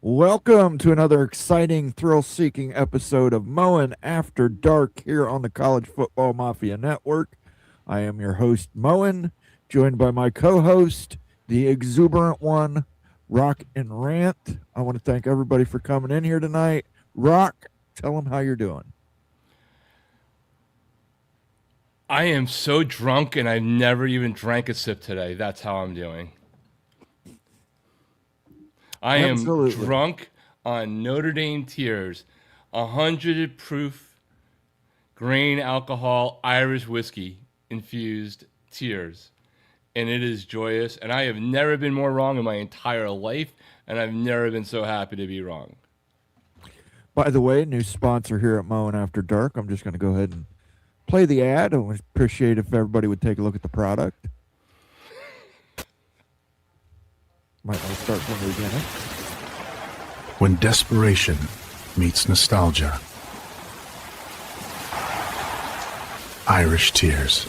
Welcome to another exciting, thrill-seeking episode of Mowing After Dark here on the College Football Mafia Network. I am your host, Moen, joined by my co-host, the exuberant one, Rock and Rant. I want to thank everybody for coming in here tonight. Rock, tell them how you're doing. I am so drunk and I've never even drank a sip today. That's how I'm doing. I am Absolutely. drunk on Notre Dame Tears, 100 proof grain alcohol Irish whiskey infused tears. And it is joyous. And I have never been more wrong in my entire life. And I've never been so happy to be wrong. By the way, new sponsor here at Mowing After Dark. I'm just going to go ahead and play the ad. I would appreciate if everybody would take a look at the product. Might want to start from the beginning. When desperation meets nostalgia. Irish Tears.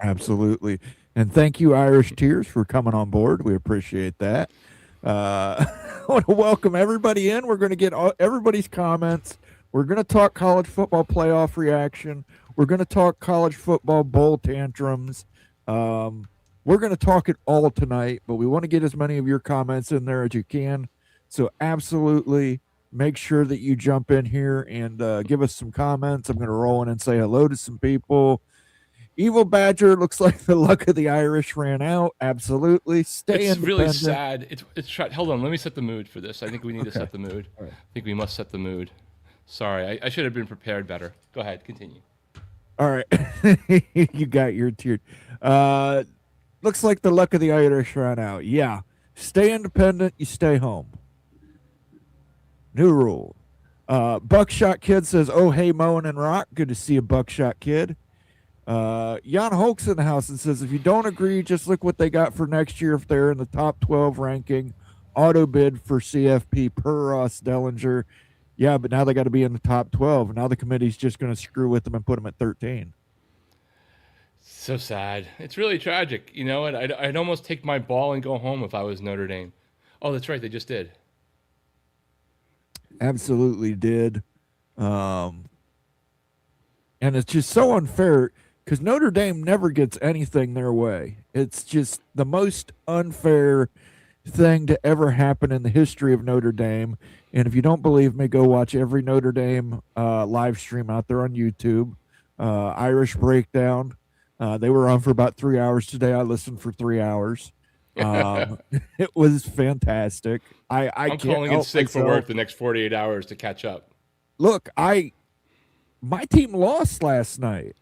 Absolutely. And thank you, Irish Tears, for coming on board. We appreciate that. I want to welcome everybody in. We're going to get everybody's comments. We're going to talk college football playoff reaction. We're going to talk college football bowl tantrums. We're going to talk it all tonight, but we want to get as many of your comments in there as you can. So absolutely make sure that you jump in here and give us some comments. I'm going to roll in and say hello to some people. Evil Badger, looks like the luck of the Irish ran out. Absolutely. It's really sad. Hold on. Let me set the mood for this. I think we need to set the mood. Right. I think we must set the mood. Sorry, I should have been prepared better. Go ahead. Continue. All right. You got your tear. Looks like the luck of the Irish ran out. Yeah. Stay independent. You stay home. New rule. Buckshot Kid says, oh, hey, Moen and Rock. Good to see a Buckshot Kid. Jan Holk's in the house and says, if you don't agree, just look what they got for next year if they're in the top 12 ranking. Auto bid for CFP per Ross Dellinger. Yeah, but now they got to be in the top 12. Now the committee's just going to screw with them and put them at 13. So sad. It's really tragic. You know what? I'd almost take my ball and go home if I was Notre Dame. Oh, that's right. They just did. Absolutely did. And it's just so unfair because Notre Dame never gets anything their way. It's just the most unfair thing to ever happen in the history of Notre Dame. And if you don't believe me, go watch every Notre Dame live stream out there on YouTube. Irish Breakdown. They were on for about 3 hours today. I listened for 3 hours. It was fantastic. I'm calling in sick for work the next 48 hours to catch up. Look, my team lost last night.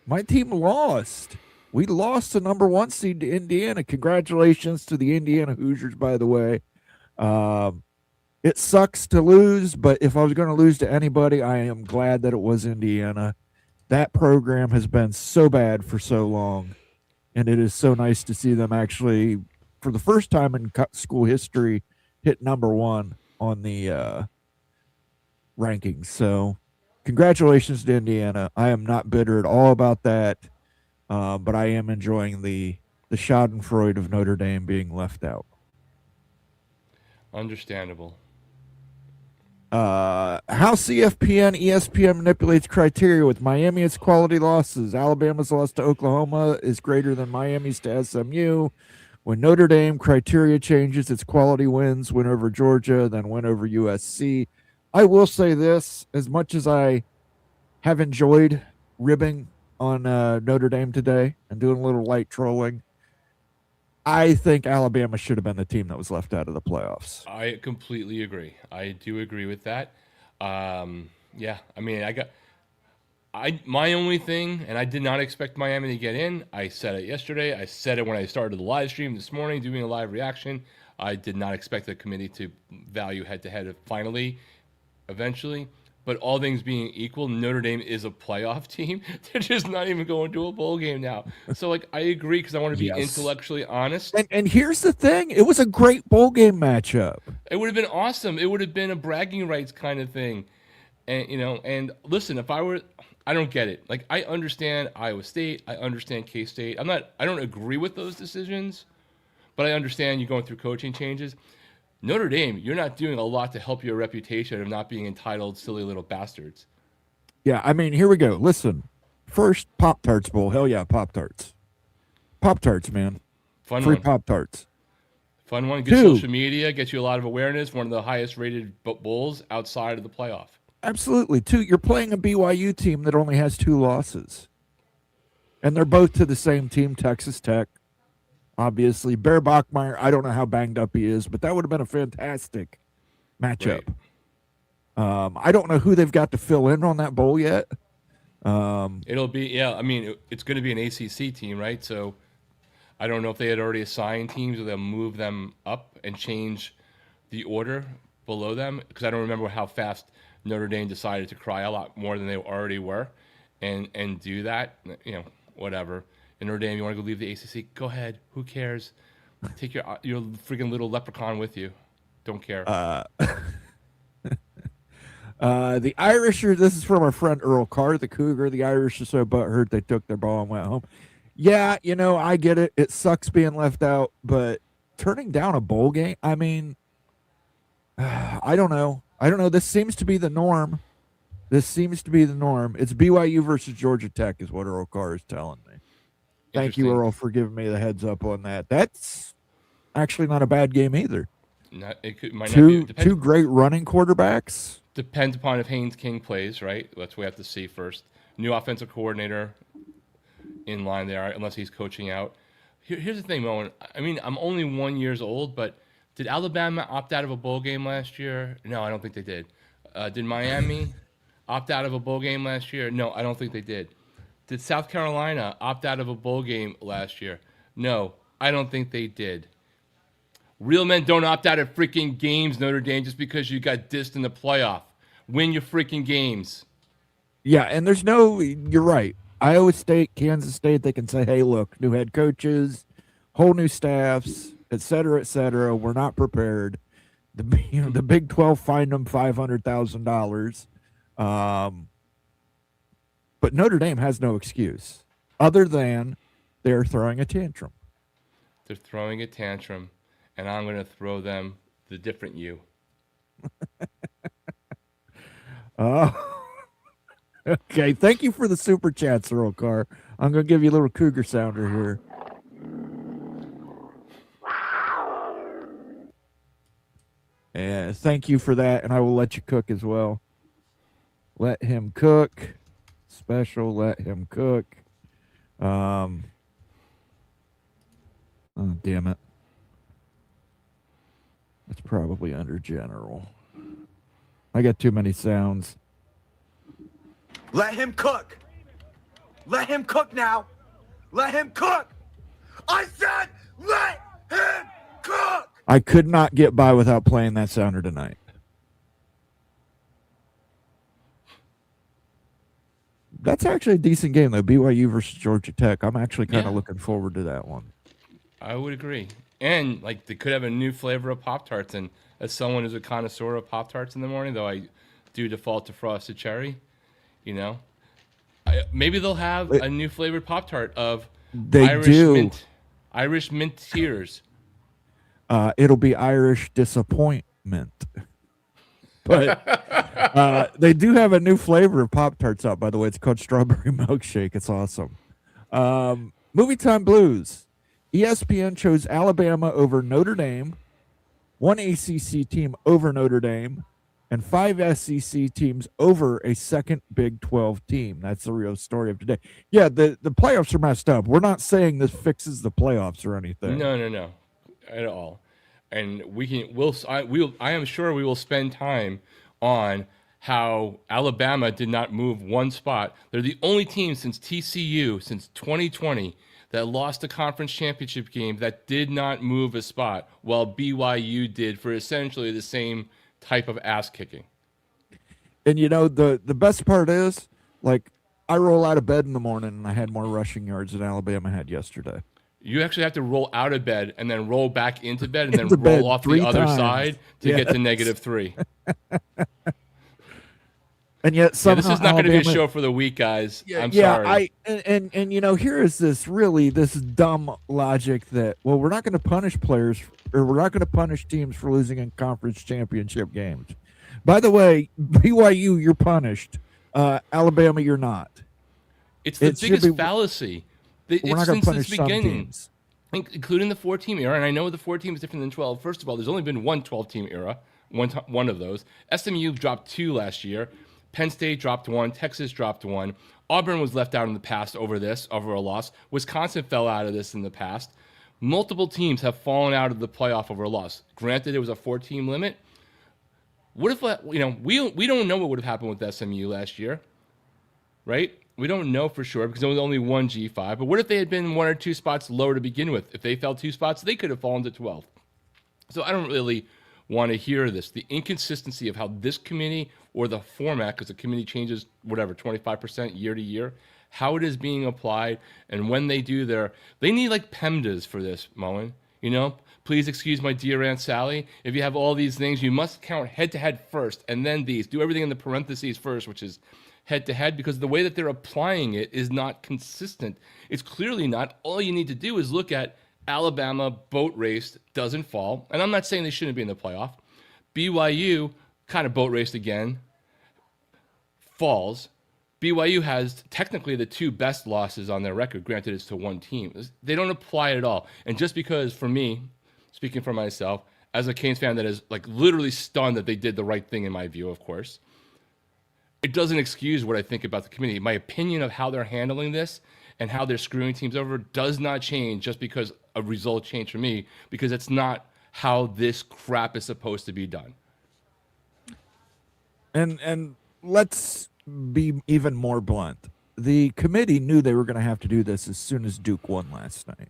My team lost. We lost the number 1 seed to Indiana. Congratulations to the Indiana Hoosiers, by the way. It sucks to lose, but if I was going to lose to anybody, I am glad that it was Indiana. That program has been so bad for so long, and it is so nice to see them actually, for the first time in school history, hit number 1 on the rankings. So congratulations to Indiana. I am not bitter at all about that, but I am enjoying the schadenfreude of Notre Dame being left out. Understandable. How CFPN, ESPN manipulates criteria with Miami, its quality losses. Alabama's loss to Oklahoma is greater than Miami's to SMU. When Notre Dame criteria changes, its quality wins, win over Georgia, then win over USC. I will say this, as much as I have enjoyed ribbing on Notre Dame today and doing a little light trolling, I think Alabama should have been the team that was left out of the playoffs. I completely agree. I do agree with that. Yeah, I mean, my only thing, and I did not expect Miami to get in. I said it yesterday. I said it when I started the live stream this morning, doing a live reaction. I did not expect the committee to value head-to-head eventually. But all things being equal, Notre Dame is a playoff team. They're just not even going to a bowl game now. So, I agree because I want to be intellectually honest. And here's the thing. It was a great bowl game matchup. It would have been awesome. It would have been a bragging rights kind of thing. And listen, I don't get it. Like, I understand Iowa State, I understand K-State. I don't agree with those decisions, but I understand you're going through coaching changes. Notre Dame, you're not doing a lot to help your reputation of not being entitled silly little bastards. Yeah, I mean, here we go. Listen, first Pop-Tarts Bowl. Hell yeah, Pop-Tarts. Pop-Tarts, man. Fun Free one. Pop-Tarts. Fun one. Good 2, social media, gets you a lot of awareness. One of the highest rated bowls outside of the playoff. Absolutely. 2, you're playing a BYU team that only has 2 losses. And they're both to the same team, Texas Tech. Obviously, Bear Bachmeier, I don't know how banged up he is, but that would have been a fantastic matchup. Right. I don't know who they've got to fill in on that bowl yet. It'll be, I mean, it's going to be an ACC team, right? So I don't know if they had already assigned teams or they'll move them up and change the order below them, because I don't remember how fast Notre Dame decided to cry a lot more than they already were and do that. Whatever. And Notre Dame, you want to go leave the ACC? Go ahead. Who cares? Take your freaking little leprechaun with you. Don't care. The Irish this is from our friend Earl Carr, the Cougar. The Irish are so butthurt they took their ball and went home. Yeah, I get it. It sucks being left out, but turning down a bowl game, I mean, I don't know. This seems to be the norm. It's BYU versus Georgia Tech is what Earl Carr is telling me. Thank you, Earl, for giving me the heads up on that. That's actually not a bad game either. Two great running quarterbacks. Depends upon if Haynes King plays, right? That's what we have to see first. New offensive coordinator in line there, unless he's coaching out. Here's the thing, Moen. I mean, I'm only 1 year old, but did Alabama opt out of a bowl game last year? No, I don't think they did. Did Miami opt out of a bowl game last year? No, I don't think they did. Did South Carolina opt out of a bowl game last year? No, I don't think they did. Real men don't opt out of freaking games, Notre Dame, just because you got dissed in the playoff. Win your freaking games. Yeah, and you're right. Iowa State, Kansas State, they can say, hey, look, new head coaches, whole new staffs, et cetera, we're not prepared. The Big 12 fined them $500,000. But Notre Dame has no excuse other than they're throwing a tantrum. They're throwing a tantrum, and I'm going to throw them the different you. Okay, thank you for the super chats, Earl Carr. I'm going to give you a little cougar sounder here. And thank you for that, and I will let you cook as well. Let him cook. Special, let him cook. Oh, damn it. That's probably under general. I got too many sounds. Let him cook. Let him cook now. Let him cook. I said let him cook. I could not get by without playing that sounder tonight. That's actually a decent game, though. BYU versus Georgia Tech. I'm actually kind of looking forward to that one. I would agree. And, they could have a new flavor of Pop-Tarts. And as someone who's a connoisseur of Pop-Tarts in the morning, though I do default to frosted cherry, maybe they'll have a new flavored Pop-Tart of Irish mint tears. It'll be Irish disappointment. But they do have a new flavor of Pop-Tarts out, by the way. It's called Strawberry Milkshake. It's awesome. Movie Time Blues. ESPN chose Alabama over Notre Dame, one ACC team over Notre Dame, and 5 SEC teams over a second Big 12 team. That's the real story of today. Yeah, the playoffs are messed up. We're not saying this fixes the playoffs or anything. No, at all. And I am sure we will spend time on how Alabama did not move one spot. They're the only team since TCU, since 2020, that lost the conference championship game that did not move a spot, while BYU did for essentially the same type of ass kicking. And the best part is, I roll out of bed in the morning and I had more rushing yards than Alabama had yesterday. You actually have to roll out of bed and then roll back into bed and then roll off the other side to get to -3. and yet Yeah, somehow this is not going to be a Alabama- show for the weak, guys. I'm yeah, sorry. and here is this dumb logic that we're not going to punish players or we're not going to punish teams for losing in conference championship games. By the way, BYU, you're punished. Alabama, you're not. It's the it should biggest be- fallacy. We're not going Since to the punish some beginning, teams. including the 4-team era, and I know the 4-team is different than 12. First of all, there's only been one 12-team era, one of those. SMU dropped 2 last year. Penn State dropped 1. Texas dropped 1. Auburn was left out in the past over a loss. Wisconsin fell out of this in the past. Multiple teams have fallen out of the playoff over a loss. Granted, it was a 4-team limit. What if we don't know what would have happened with SMU last year, right? We don't know for sure because there was only one G5. But what if they had been 1 or 2 spots lower to begin with? If they fell 2 spots, they could have fallen to 12. So I don't really want to hear this. The inconsistency of how this committee or the format, because the committee changes, 25% year to year, how it is being applied, and when they do they need like PEMDAs for this, Moen. Please excuse my dear Aunt Sally. If you have all these things, you must count head-to-head first, and then these. Do everything in the parentheses first, which is head-to-head, because the way that they're applying it is not consistent. It's clearly not. All you need to do is look at Alabama boat raced, doesn't fall. And I'm not saying they shouldn't be in the playoff. BYU kind of boat raced again, falls. BYU has technically the 2 best losses on their record. Granted, it's to one team. They don't apply it at all. And just because, for me, speaking for myself, as a Canes fan that is like literally stunned that they did the right thing in my view, of course, it doesn't excuse what I think about the committee. My opinion of how they're handling this and how they're screwing teams over does not change just because a result changed for me, because it's not how this crap is supposed to be done. And let's be even more blunt. The committee knew they were going to have to do this as soon as Duke won last night.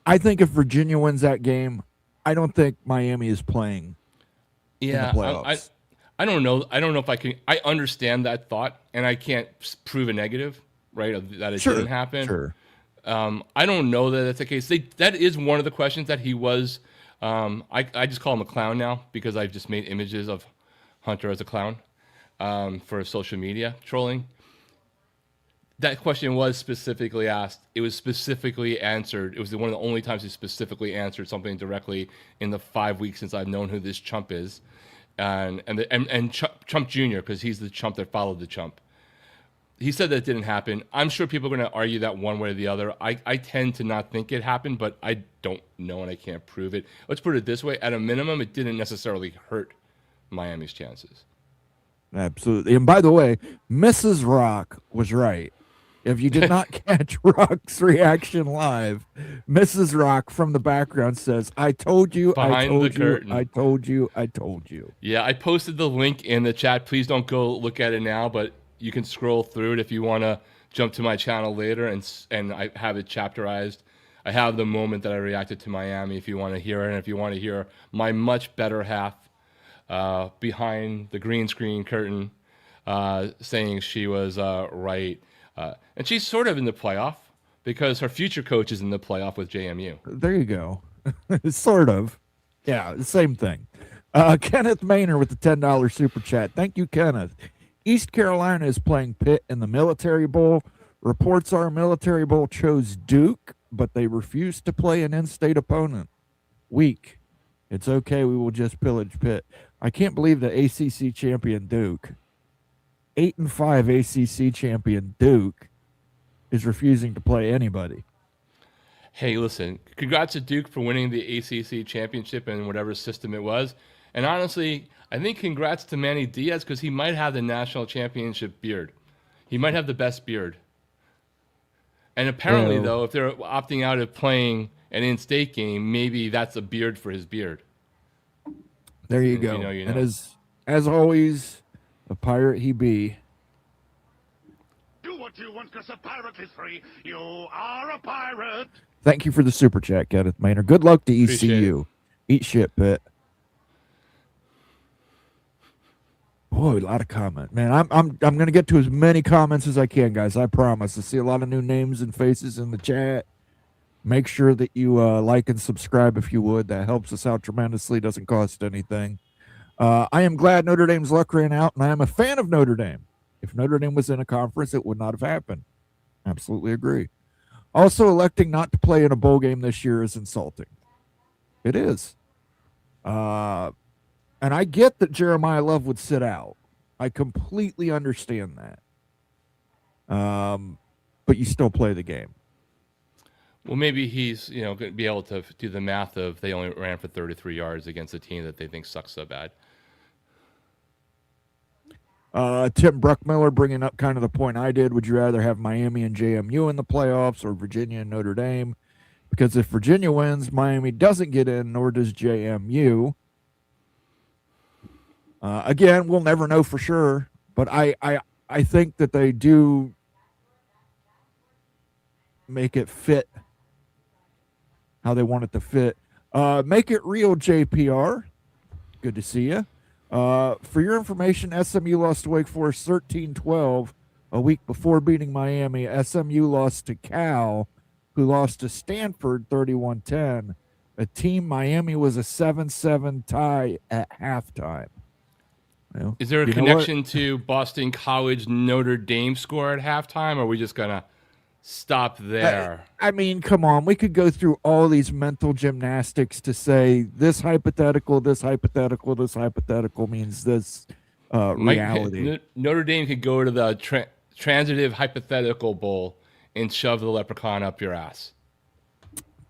I think if Virginia wins that game, I don't think Miami is playing in the playoffs. I don't know. I don't know if I can. I understand that thought, and I can't prove a negative, right? That it didn't happen. Sure. I don't know that that's the case. That is one of the questions that he was. I just call him a clown now because I've just made images of Hunter as a clown for social media trolling. That question was specifically asked. It was specifically answered. It was one of the only times he specifically answered something directly in the 5 weeks since I've known who this chump is, and Chump Jr., because he's the chump that followed the chump. He said that it didn't happen. I'm sure people are going to argue that one way or the other. I tend to not think it happened, but I don't know and I can't prove it. Let's put it this way. At a minimum, it didn't necessarily hurt Miami's chances. Absolutely. And by the way, Mrs. Rock was right. If you did not catch Rock's reaction live, Mrs. Rock from the background says, I told you, I told you, I told you, I told you. Yeah, I posted the link in the chat. Please don't go look at it now, but you can scroll through it if you want to jump to my channel later, and I have it chapterized. I have the moment that I reacted to Miami if you want to hear it, and if you want to hear my much better half behind the green screen curtain saying she was right. And she's sort of in the playoff because her future coach is in the playoff with JMU. There you go. Sort of. Yeah, the same thing. Kenneth Maynard with the $10 super chat. Thank you, Kenneth. East Carolina is playing Pitt in the Military Bowl. Reports are Military Bowl chose Duke, but they refused to play an in-state opponent. Weak. It's okay. We will just pillage Pitt. I can't believe the ACC champion Duke, 8-5 ACC champion Duke, is refusing to play anybody. Hey, listen, congrats to Duke for winning the ACC championship in whatever system it was. And honestly, I think congrats to Manny Diaz because he might have the national championship beard. He might have the best beard. And apparently, though, if they're opting out of playing an in-state game, maybe that's a beard for his beard. There you go. You know. And as always, a pirate he be. Do what you want because a pirate is free. You are a pirate. Thank you for the super chat, Kenneth Maynard. Good luck to Appreciate ECU. Eat shit, Pitt. Boy, a lot of comment, man. I'm gonna get to as many comments as I can, guys. I promise. I see a lot of new names and faces in the chat. Make sure that you like and subscribe if you would. That helps us out tremendously. Doesn't cost anything. I am glad Notre Dame's luck ran out, and I am a fan of Notre Dame. If Notre Dame was in a conference, it would not have happened. Absolutely agree. Also, electing not to play in a bowl game this year is insulting. It is. And I get that Jeremiah Love would sit out. I completely understand that. But you still play the game. Well, maybe he's going to be able to do the math of they only ran for 33 yards against a team that they think sucks so bad. Tim Bruckmiller bringing up kind of the point I did. Would you rather have Miami and JMU in the playoffs or Virginia and Notre Dame? Because if Virginia wins, Miami doesn't get in, nor does JMU. Again, we'll never know for sure, but I think that they do make it fit how they want it to fit. Make it real, JPR. Good to see you. For your information, SMU lost to Wake Forest 13-12 a week before beating Miami. SMU lost to Cal, who lost to Stanford 31-10, a team Miami was a 7-7 tie at halftime. Well, is there a connection to Boston College Notre Dame score at halftime, or are we just going to stop there? I mean, come on. We could go through all these mental gymnastics to say this hypothetical, this hypothetical, this hypothetical means this reality. Notre Dame could go to the transitive hypothetical bowl and shove the leprechaun up your ass.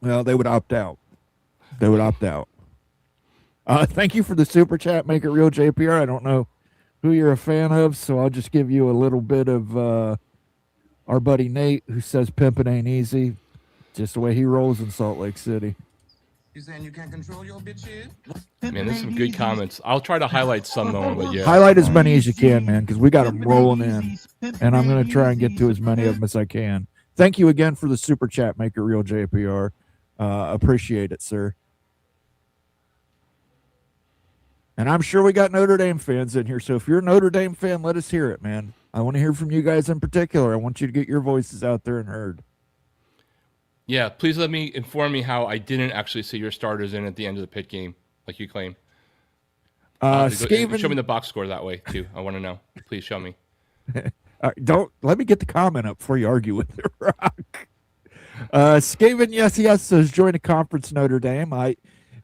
Well, they would opt out. They would opt out. Thank you for the super chat. Make it real, JPR. I don't know who you're a fan of, so I'll just give you a little bit of our buddy Nate, who says pimping ain't easy. Just the way he rolls in Salt Lake City. You saying you can't control your bitches? Man, there's some good comments. I'll try to highlight some though, but yeah. Highlight as many as you can, man, because we got them rolling in, and I'm going to try and get to as many of them as I can. Thank you again for the super chat. Make it real, JPR. Appreciate it, sir. And I'm sure we got Notre Dame fans in here. So if you're a Notre Dame fan, let us hear it, man. I want to hear from you guys in particular. I want you to get your voices out there and heard. Yeah, please let me inform me how I didn't actually see your starters in at the end of the pit game, like you claim. Show me the box score that way, too. I want to know. Please show me. Don't let me get the comment up before you argue with the Rock. Skaven, yes, says join a conference, Notre Dame.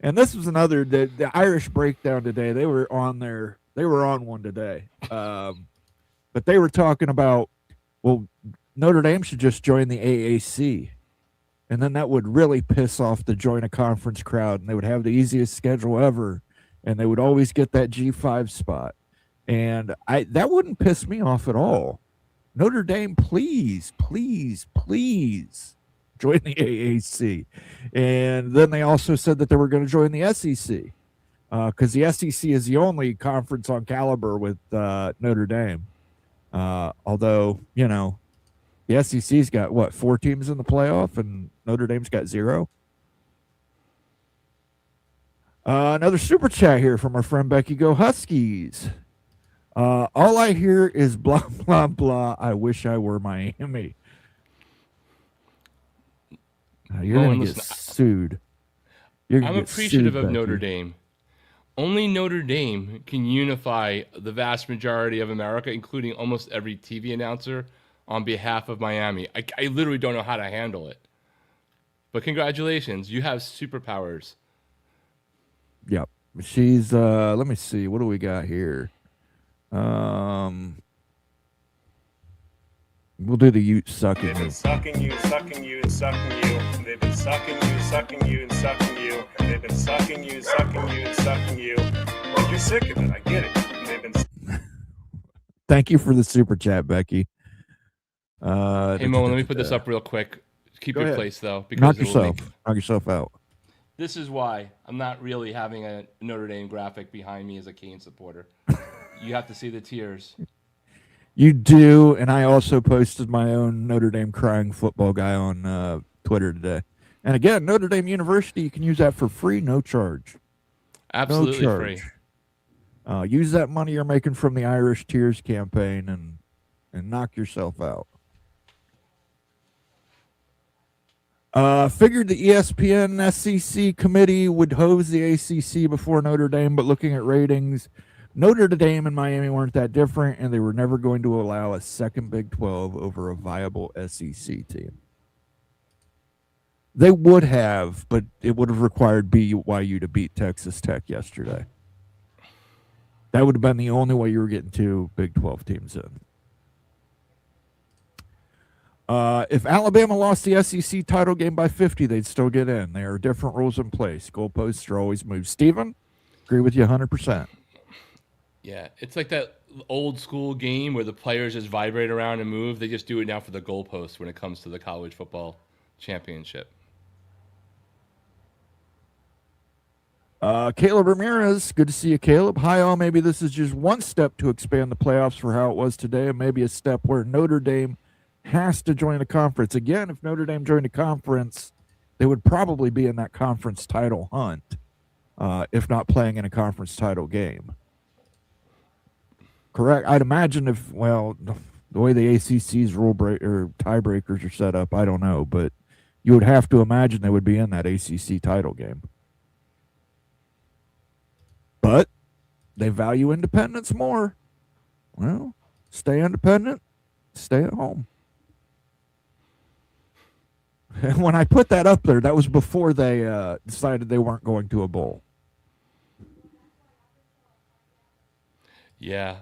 And this was another the Irish breakdown today. They were on one today. But they were talking about, well, Notre Dame should just join the AAC. And then that would really piss off the join a conference crowd, and they would have the easiest schedule ever, and they would always get that G5 spot. And that wouldn't piss me off at all. Notre Dame, please join the AAC. And then they also said that they were going to join the SEC, because the SEC is the only conference on caliber with Notre Dame. Although, the SEC's got, 4 teams in the playoff, and Notre Dame's got 0. Another super chat here from our friend Becky. Go Huskies. All I hear is blah, blah, blah. I wish I were Miami. You're going to get sued. I'm appreciative of Notre Dame. Only Notre Dame can unify the vast majority of America, including almost every TV announcer, on behalf of Miami. I literally don't know how to handle it. But congratulations, you have superpowers. Yep. She's, let me see. What do we got here? We'll do the Ute sucking. They've been sucking you, sucking you, and sucking you. They've been sucking you, sucking you, and sucking you. They've been sucking you, sucking you, and sucking you. But you're sick of it. I get it. They've been. Thank you for the super chat, Becky. Hey Mo, let me put this up real quick. Keep your place though, because knock yourself out. This is why I'm not really having a Notre Dame graphic behind me as a Cane supporter. You have to see the tears. You do, and I also posted my own Notre Dame crying football guy on Twitter today. And again, Notre Dame University, you can use that for free, no charge. Absolutely no charge. Free. Use that money you're making from the Irish Tears campaign and knock yourself out. Figured the ESPN SEC committee would hose the ACC before Notre Dame, but looking at ratings, Notre Dame and Miami weren't that different, and they were never going to allow a second Big 12 over a viable SEC team. They would have, but it would have required BYU to beat Texas Tech yesterday. That would have been the only way you were getting two Big 12 teams in. If Alabama lost the SEC title game by 50, they'd still get in. There are different rules in place. Goalposts are always moved. Steven, agree with you 100%. Yeah, it's like that old school game where the players just vibrate around and move. They just do it now for the goalposts when it comes to the college football championship. Caleb Ramirez, good to see you, Caleb. Hi, all. Maybe this is just one step to expand the playoffs for how it was today, and maybe a step where Notre Dame has to join a conference. Again, if Notre Dame joined a conference, they would probably be in that conference title hunt, if not playing in a conference title game. Correct. I'd imagine if, well, the way the ACC's rule break or tiebreakers are set up, I don't know, but you would have to imagine they would be in that ACC title game. But they value independence more. Well, stay independent, stay at home. And when I put that up there, that was before they decided they weren't going to a bowl. Yeah.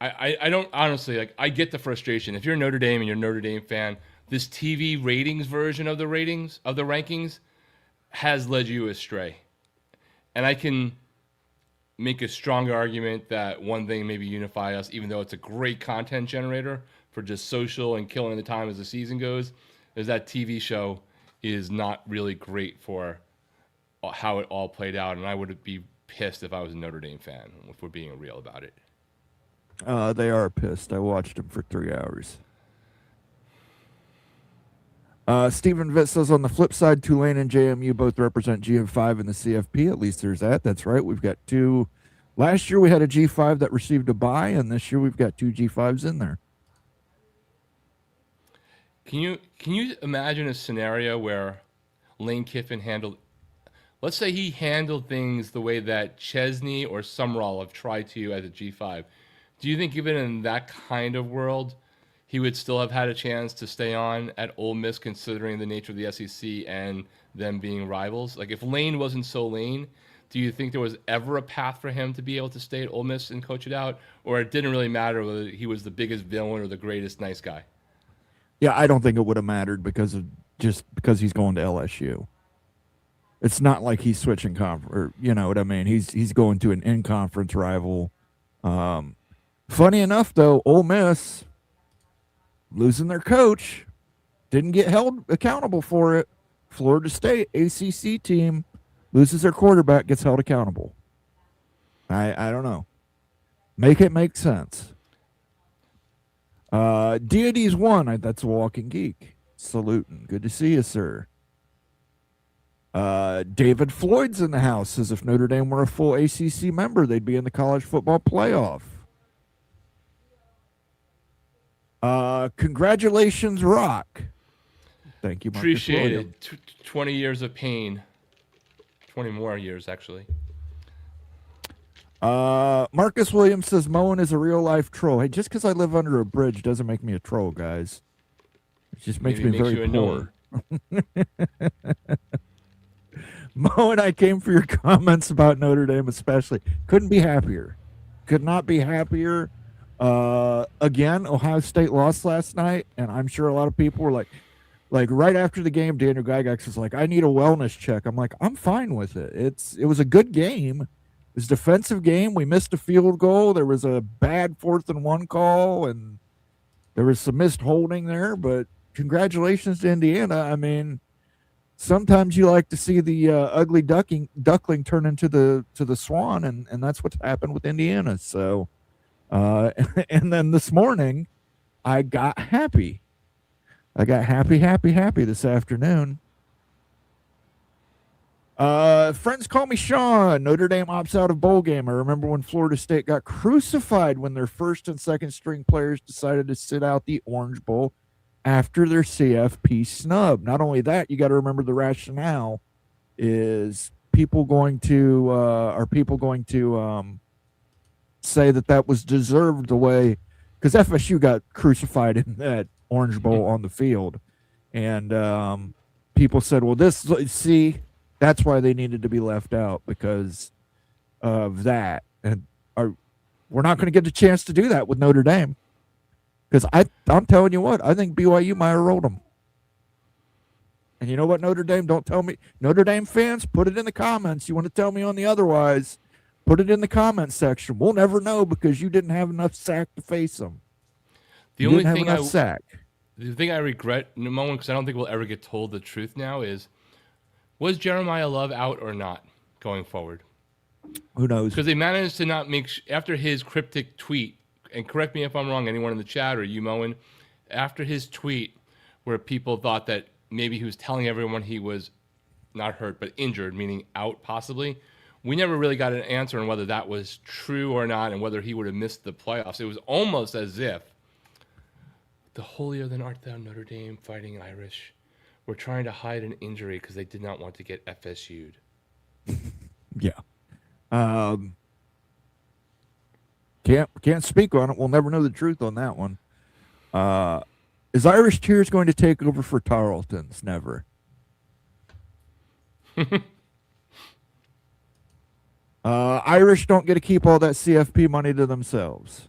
I don't honestly, like, I get the frustration. If you're Notre Dame and you're a Notre Dame fan, this TV ratings version of the rankings has led you astray. And I can make a stronger argument that one thing maybe unify us, even though it's a great content generator for just social and killing the time as the season goes, is that TV show is not really great for how it all played out. And I would be pissed if I was a Notre Dame fan, if we're being real about it. They are pissed. I watched them for 3 hours. Stephen Vitt says, on the flip side, Tulane and JMU both represent G5 in the CFP. At least there's that. That's right. We've got two. Last year we had a G5 that received a bye, and this year we've got two G5s in there. Can you imagine a scenario where Lane Kiffin handled, let's say he handled things the way that Chesney or Sumrall have tried to as a G5. Do you think even in that kind of world, he would still have had a chance to stay on at Ole Miss, considering the nature of the SEC and them being rivals? Like, if Lane wasn't so Lane, do you think there was ever a path for him to be able to stay at Ole Miss and coach it out? Or it didn't really matter whether he was the biggest villain or the greatest nice guy? Yeah, I don't think it would have mattered because he's going to LSU. It's not like he's switching conference, or you know what I mean. He's going to an in-conference rival. Funny enough, though, Ole Miss losing their coach didn't get held accountable for it. Florida State ACC team loses their quarterback, gets held accountable. I don't know. Make it make sense. Deities won. That's a walking geek. Saluting. Good to see you, sir. David Floyd's in the house. Says if Notre Dame were a full ACC member, they'd be in the college football playoff. Congratulations, Rock. Thank you, Marcus Appreciate Williams. it. 20 years of pain. 20 more years, actually. Marcus Williams says Moen is a real life troll. Hey, just because I live under a bridge doesn't make me a troll, guys. It just makes me very poor. Mo and I came for your comments about Notre Dame, especially. Couldn't be happier. Could not be happier. Again, Ohio State lost last night, and I'm sure a lot of people were like right after the game, Daniel Gygax was like, I need a wellness check. I'm like, I'm fine with it. It was a good game. It was a defensive game. We missed a field goal. There was a bad 4th and 1 call, and there was some missed holding there, but congratulations to Indiana. I mean, sometimes you like to see the ugly duckling turn into the swan, and that's what's happened with Indiana. So, and then this morning, I got happy. I got happy this afternoon. Friends call me Sean. Notre Dame opts out of bowl game. I remember when Florida State got crucified when their first and second string players decided to sit out the Orange Bowl after their CFP snub. Not only that, you got to remember the rationale is people going to say that was deserved the way, because FSU got crucified in that Orange Bowl on the field, and people said, well, that's why they needed to be left out, because of that. And we're not going to get a chance to do that with Notre Dame, because I'm telling you what, I think BYU might have rolled them. And you know what, Notre Dame, don't tell me. Notre Dame fans, put it in the comments. You want to tell me on the otherwise, put it in the comments section. We'll never know, because you didn't have enough sack to face them. The only thing The thing I regret in the moment, because I don't think we'll ever get told the truth now, is was Jeremiah Love out or not going forward? Who knows? Because they managed to not make after his cryptic tweet, and correct me if I'm wrong, anyone in the chat or you, Moen, after his tweet where people thought that maybe he was telling everyone he was not hurt but injured, meaning out possibly. We never really got an answer on whether that was true or not, and whether he would have missed the playoffs. It was almost as if the holier than art thou Notre Dame Fighting Irish were trying to hide an injury because they did not want to get FSU'd. Yeah. Can't speak on it. We'll never know the truth on that one. Is Irish Tears going to take over for Tarleton's? Never. Irish don't get to keep all that CFP money to themselves.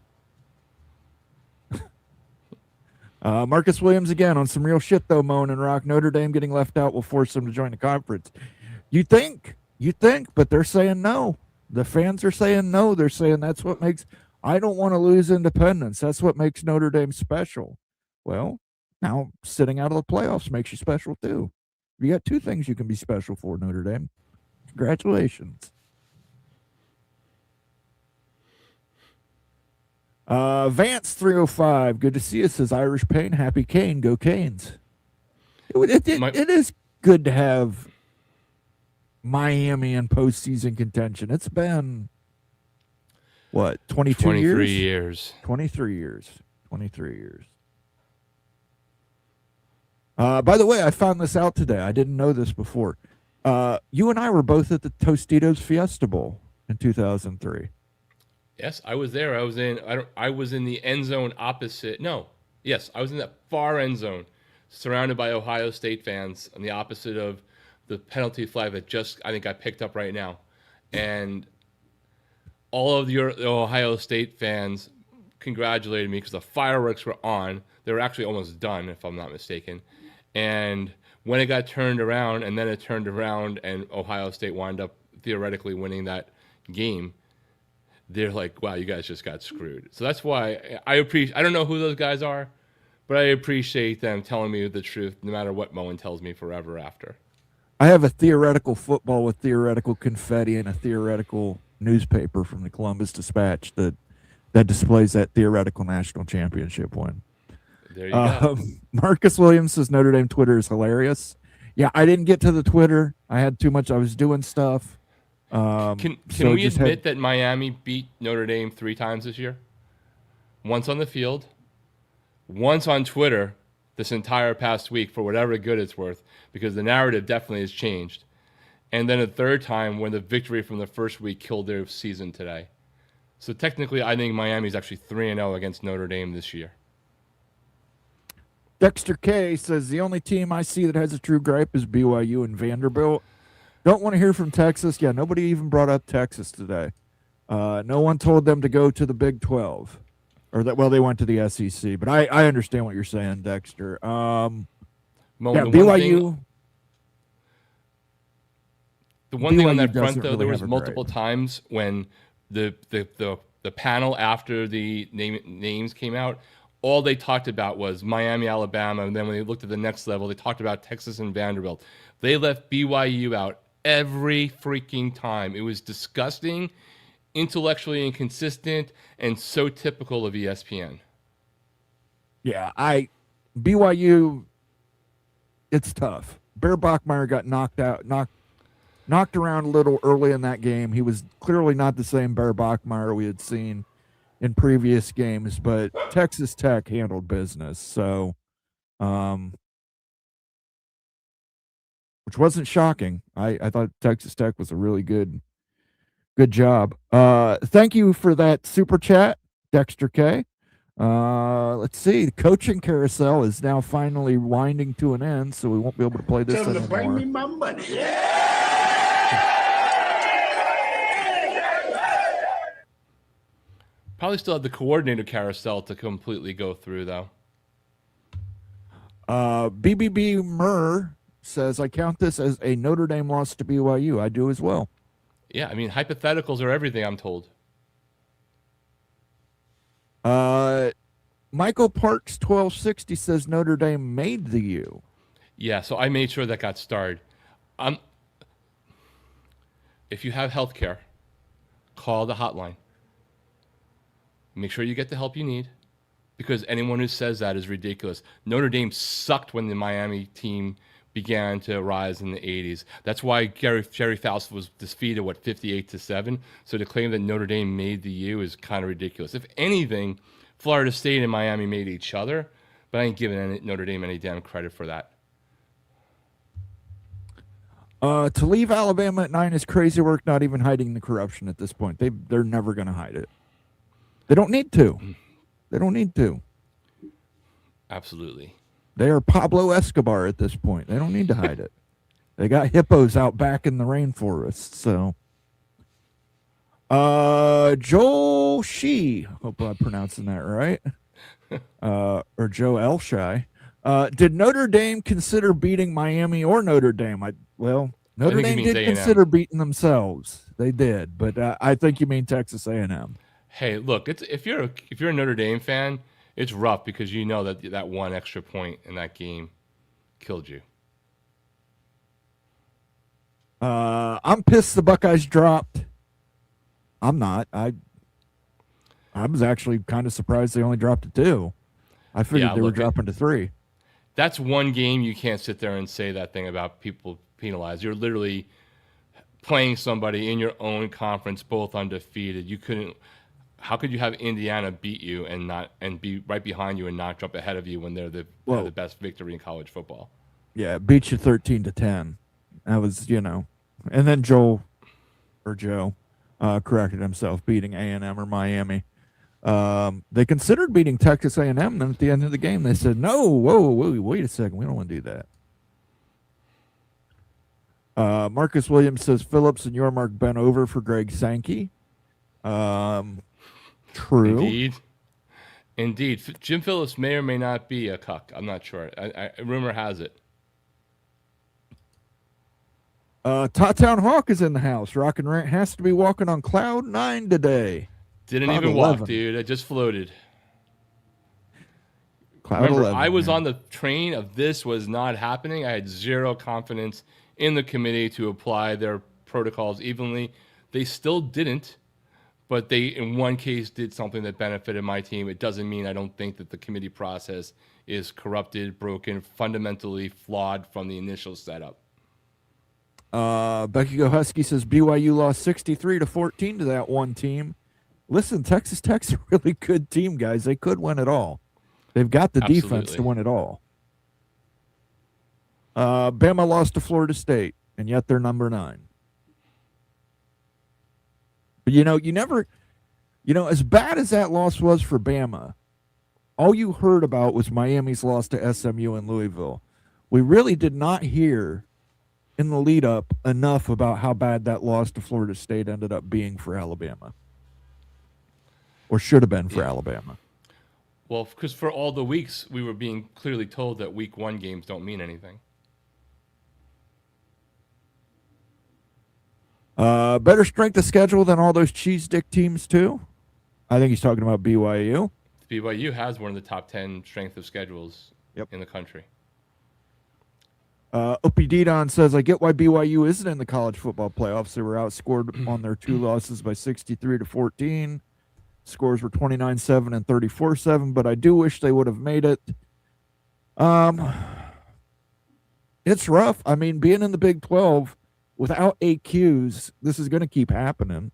Marcus Williams again on some real shit though, Moan and Rock. Notre Dame getting left out will force them to join the conference. You think, but they're saying no. The fans are saying no. They're saying that's what makes, I don't want to lose independence. That's what makes Notre Dame special. Well, now sitting out of the playoffs makes you special too. You got two things you can be special for, Notre Dame. Congratulations. Vance 305, good to see you, says Irish Pain, happy Cane, go Canes. It is good to have Miami in postseason contention. It's been, what, 23 years? 23 years. 23 years. By the way, I found this out today. I didn't know this before. You and I were both at the Tostitos Fiesta Bowl in 2003. Yes, I was there. I was in the end zone opposite. No, yes, I was in that far end zone, surrounded by Ohio State fans on the opposite of the penalty flag that just, I think, got picked up right now. And all of the Ohio State fans congratulated me because the fireworks were on. They were actually almost done, if I'm not mistaken. And when it got turned around, and then it turned around, and Ohio State wound up theoretically winning that game, they're like, wow, you guys just got screwed. So that's why I don't know who those guys are, but I appreciate them telling me the truth no matter what Moen tells me forever after. I have a theoretical football with theoretical confetti and a theoretical newspaper from the Columbus Dispatch that displays that theoretical national championship win. There you go. Marcus Williams says Notre Dame Twitter is hilarious. Yeah, I didn't get to the Twitter. I had too much. I was doing stuff. Can we admit that Miami beat Notre Dame 3 times this year? Once on the field, once on Twitter this entire past week for whatever good it's worth, because the narrative definitely has changed. And then a third time when the victory from the first week killed their season today. So technically, I think Miami's actually 3-0 against Notre Dame this year. Dexter K says the only team I see that has a true gripe is BYU and Vanderbilt. Don't want to hear from Texas. Yeah, nobody even brought up Texas today. No one told them to go to the Big 12. They went to the SEC. But I understand what you're saying, Dexter. BYU. The one thing on that front, though, there was multiple times when the panel after the names came out, all they talked about was Miami, Alabama, and then when they looked at the next level, they talked about Texas and Vanderbilt. They left BYU out every freaking time. It was disgusting, intellectually inconsistent, and so typical of ESPN. Yeah, BYU, it's tough. Bear Bachmeier got knocked around a little early in that game. He was clearly not the same Bear Bachmeier we had seen in previous games, but Texas Tech handled business. So which wasn't shocking. I thought Texas Tech was a really good job. Thank you for that super chat, Dexter K. Let's see. The coaching carousel is now finally winding to an end, so we won't be able to play this Tell them to anymore. bring me my money. Probably still have the coordinator carousel to completely go through, though. BBB Murr says, I count this as a Notre Dame loss to BYU. I do as well. Yeah, I mean, hypotheticals are everything, I'm told. Michael Parks 1260 says Notre Dame made the U. Yeah, so I made sure that got starred. If you have health care, call the hotline. Make sure you get the help you need, because anyone who says that is ridiculous. Notre Dame sucked when the Miami team began to rise in the 80s. That's why Jerry Faust was defeated, 58-7. So to claim that Notre Dame made the U is kind of ridiculous. If anything, Florida State and Miami made each other, but I ain't giving Notre Dame any damn credit for that. To leave Alabama at 9 is crazy work, not even hiding the corruption at this point. They're never going to hide it. They don't need to. They don't need to. Absolutely. They are Pablo Escobar at this point. They don't need to hide it. They got hippos out back in the rainforest. So, Joel Shee, hope I'm pronouncing that right, or Joe Elshai. Did Notre Dame consider beating Miami or Notre Dame? Notre Dame did consider beating themselves. They did, but I think you mean Texas A&M. Hey, look, if you're a Notre Dame fan, it's rough because you know that one extra point in that game killed you. I'm pissed the Buckeyes dropped. I'm not. I was actually kind of surprised they only dropped to 2. I figured they were dropping to 3. That's one game you can't sit there and say that thing about people penalized. You're literally playing somebody in your own conference, both undefeated. You couldn't. How could you have Indiana beat you and be right behind you and not jump ahead of you when they're the best victory in college football? Yeah, beat you 13-10. That was, and then Joe corrected himself, beating A&M or Miami. They considered beating Texas A&M, and then at the end of the game they said, "No, whoa, wait a second, we don't want to do that." Marcus Williams says Phillips and Yormark bent over for Greg Sankey. True. Indeed. Jim Phillips may or may not be a cuck. I'm not sure. Rumor has it. Town Hawk is in the house. Rock and Rant has to be walking on cloud 9 today. Didn't even walk, dude. I just floated. Cloud 11. I was on the train of this was not happening. I had zero confidence in the committee to apply their protocols evenly. They still didn't. But they, in one case, did something that benefited my team. It doesn't mean I don't think that the committee process is corrupted, broken, fundamentally flawed from the initial setup. Becky Gohusky says BYU lost 63-14 to that one team. Listen, Texas Tech's a really good team, guys. They could win it all. They've got the defense to win it all. Bama lost to Florida State, and yet they're number 9. But, as bad as that loss was for Bama, all you heard about was Miami's loss to SMU and Louisville. We really did not hear in the lead up enough about how bad that loss to Florida State ended up being for Alabama, or should have been for Alabama. Well, because for all the weeks, we were being clearly told that week 1 games don't mean anything. Better strength of schedule than all those cheese dick teams too. I think he's talking about BYU. BYU has one of the top 10 strength of schedules in the country. Opie Didon says, I get why BYU isn't in the college football playoffs. They were outscored on their 2 losses by 63-14. Scores were 29-7 and 34-7, but I do wish they would have made it. It's rough. I mean, being in the Big 12 without AQs, this is going to keep happening.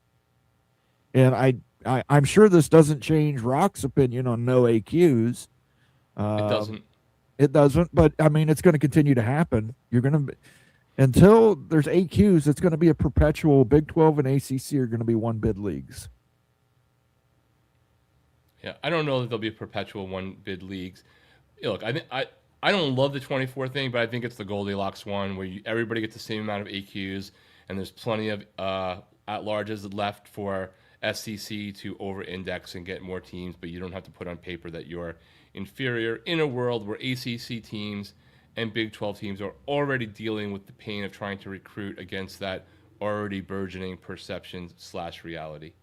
And I'm sure this doesn't change Rock's opinion on no AQs. It doesn't. It doesn't, but I mean, it's going to continue to happen. You're going to, until there's AQs, it's going to be a perpetual. Big 12 and ACC are going to be one bid leagues. Yeah, I don't know that there'll be perpetual one bid leagues. Look, I don't love the 24 thing, but I think it's the Goldilocks one where everybody gets the same amount of AQs, and there's plenty of at-larges left for SEC to over-index and get more teams, but you don't have to put on paper that you're inferior in a world where ACC teams and Big 12 teams are already dealing with the pain of trying to recruit against that already burgeoning perception/reality.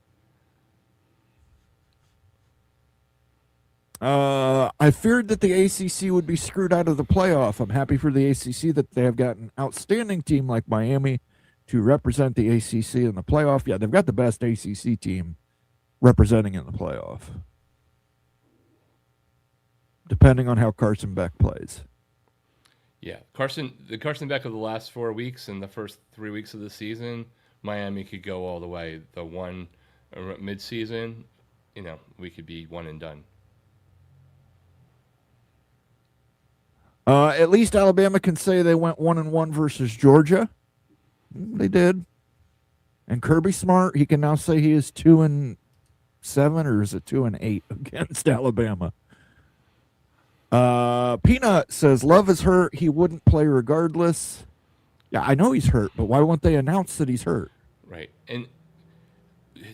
I feared that the ACC would be screwed out of the playoff. I'm happy for the ACC that they have got an outstanding team like Miami to represent the ACC in the playoff. Yeah, they've got the best ACC team representing in the playoff, depending on how Carson Beck plays. Yeah, the Carson Beck of the last 4 weeks and the first 3 weeks of the season, Miami could go all the way. The one mid-season, we could be one and done. At least Alabama can say they went 1-1 versus Georgia. They did. And Kirby Smart, he can now say he is 2-7, or is it 2-8 against Alabama. Peanut says Love is hurt. He wouldn't play regardless. Yeah, I know he's hurt, but why won't they announce that he's hurt? Right. And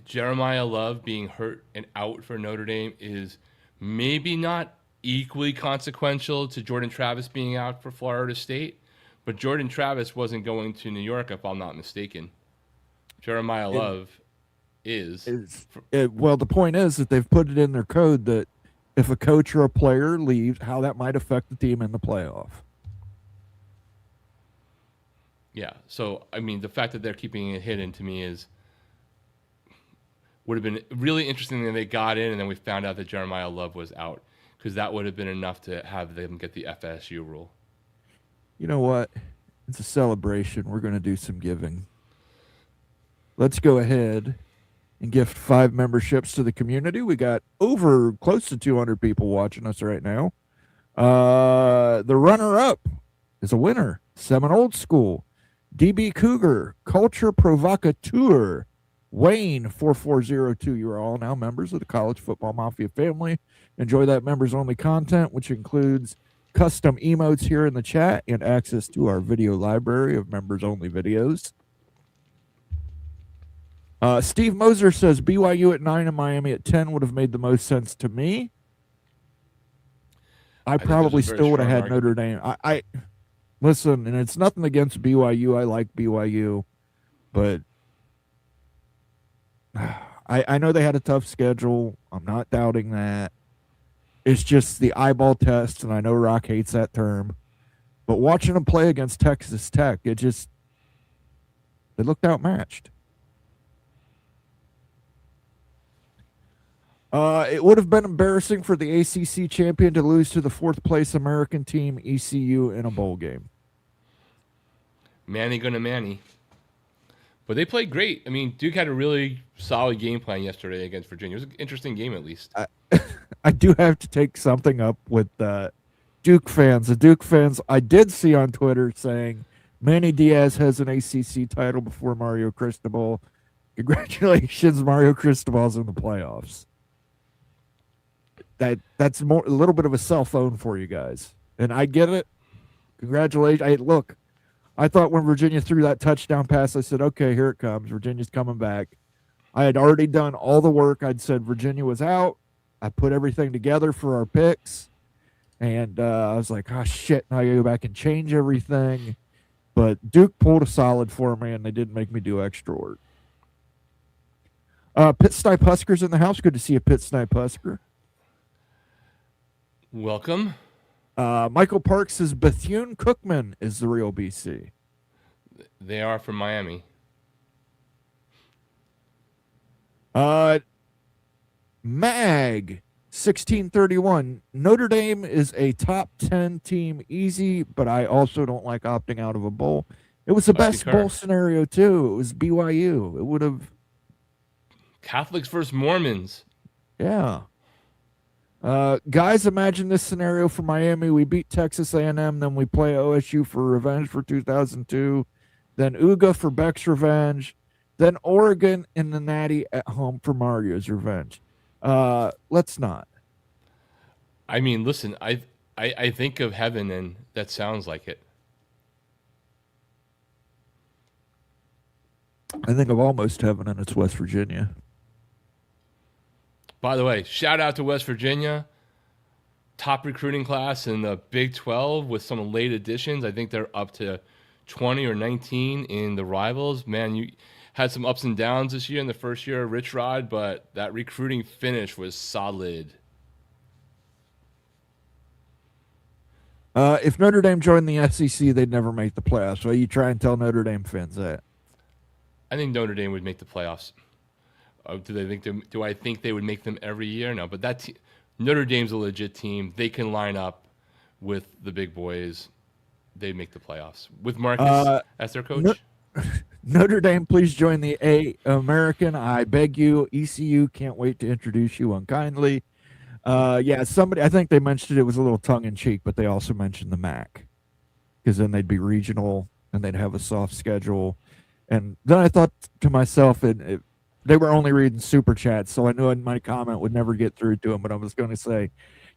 Jeremiah Love being hurt and out for Notre Dame is maybe not equally consequential to Jordan Travis being out for Florida State, but Jordan Travis wasn't going to New York, if I'm not mistaken. Jeremiah Love well, the point is that they've put it in their code that if a coach or a player leaves, how that might affect the team in the playoff. Yeah, so, I mean, the fact that they're keeping it hidden to me would have been really interesting that they got in and then we found out that Jeremiah Love was out, because that would have been enough to have them get the FSU rule. You know what? It's a celebration. We're going to do some giving. Let's go ahead and gift 5 memberships to the community. We got over close to 200 people watching us right now. The runner-up is a winner. Seven Old School, DB Cougar, Culture Provocateur, Wayne 4402. You are all now members of the College Football Mafia family. Enjoy that members-only content, which includes custom emotes here in the chat and access to our video library of members-only videos. Steve Moser says BYU at 9 and Miami at 10 would have made the most sense to me. I probably still would have had Notre Dame. I listen, and it's nothing against BYU. I like BYU, but I know they had a tough schedule. I'm not doubting that. It's just the eyeball test, and I know Rock hates that term. But watching them play against Texas Tech, they looked outmatched. It would have been embarrassing for the ACC champion to lose to the 4th place American team, ECU, in a bowl game. Manny gonna Manny. But they played great. I mean, Duke had a really solid game plan yesterday against Virginia. It was an interesting game, at least. I do have to take something up with Duke fans. The Duke fans I did see on Twitter saying Manny Diaz has an ACC title before Mario Cristobal. Congratulations, Mario Cristobal's in the playoffs. That's a little bit of a cell phone for you guys, and I get it. Congratulations! Look, I thought when Virginia threw that touchdown pass, I said, "Okay, here it comes. Virginia's coming back." I had already done all the work. I'd said Virginia was out. I put everything together for our picks, and I was like, "Oh shit!" Now I gotta go back and change everything. But Duke pulled a solid for me, and they didn't make me do extra work. Pit Snipe Huskers in the house. Good to see you, Pit Snipe Husker. Welcome. Michael Parks says Bethune Cookman is the real BC. They are from Miami. Mag 1631. Notre Dame is a top 10 team easy, but I also don't like opting out of a bowl. It was the best bowl scenario too. It was BYU. It would have Catholics versus Mormons. Yeah. Guys, imagine this scenario for Miami. We beat Texas A&M, then we play OSU for revenge for 2002, then UGA for Beck's revenge, then Oregon in the Natty at home for Mario's revenge. Let's not. I mean, listen, I think of heaven, and that sounds like it. I think of almost heaven, and it's West Virginia. By the way, shout out to West Virginia. Top recruiting class in the Big 12 with some late additions. I think they're up to 20 or 19 in the rivals. Man, you had some ups and downs this year in the first year of Rich Rod, but that recruiting finish was solid. If Notre Dame joined the SEC, they'd never make the playoffs. So you try and tell Notre Dame fans that. I think Notre Dame would make the playoffs. Do I think they would make them every year? No, but Notre Dame's a legit team. They can line up with the big boys. They'd make the playoffs with Marcus as their coach. Notre Dame, please join the American. I beg you. ECU can't wait to introduce you unkindly. Somebody, I think they mentioned it was a little tongue in cheek, but they also mentioned the MAC because then they'd be regional and they'd have a soft schedule. And then I thought to myself, they were only reading super chats, so I knew my comment would never get through to them. But I was going to say,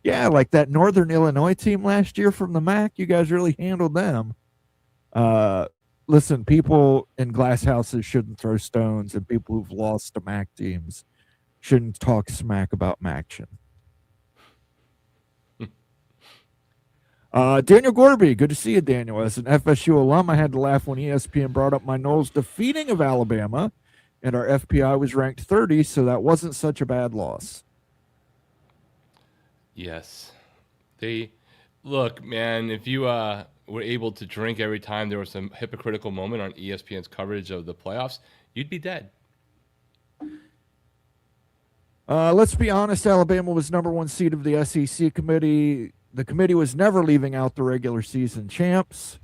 yeah, like that Northern Illinois team last year from the MAC, you guys really handled them. Listen, people in glass houses shouldn't throw stones, and people who've lost to MAC teams shouldn't talk smack about MACtion. Daniel Gorby, good to see you, Daniel. As an FSU alum, I had to laugh when ESPN brought up my Noles defeating of Alabama, and our FPI was ranked 30, so that wasn't such a bad loss. Yes. Look, man, if you were able to drink every time there was some hypocritical moment on ESPN's coverage of the playoffs, you'd be dead. Let's be honest, Alabama was number one seed of the SEC committee. The committee was never leaving out the regular season champs.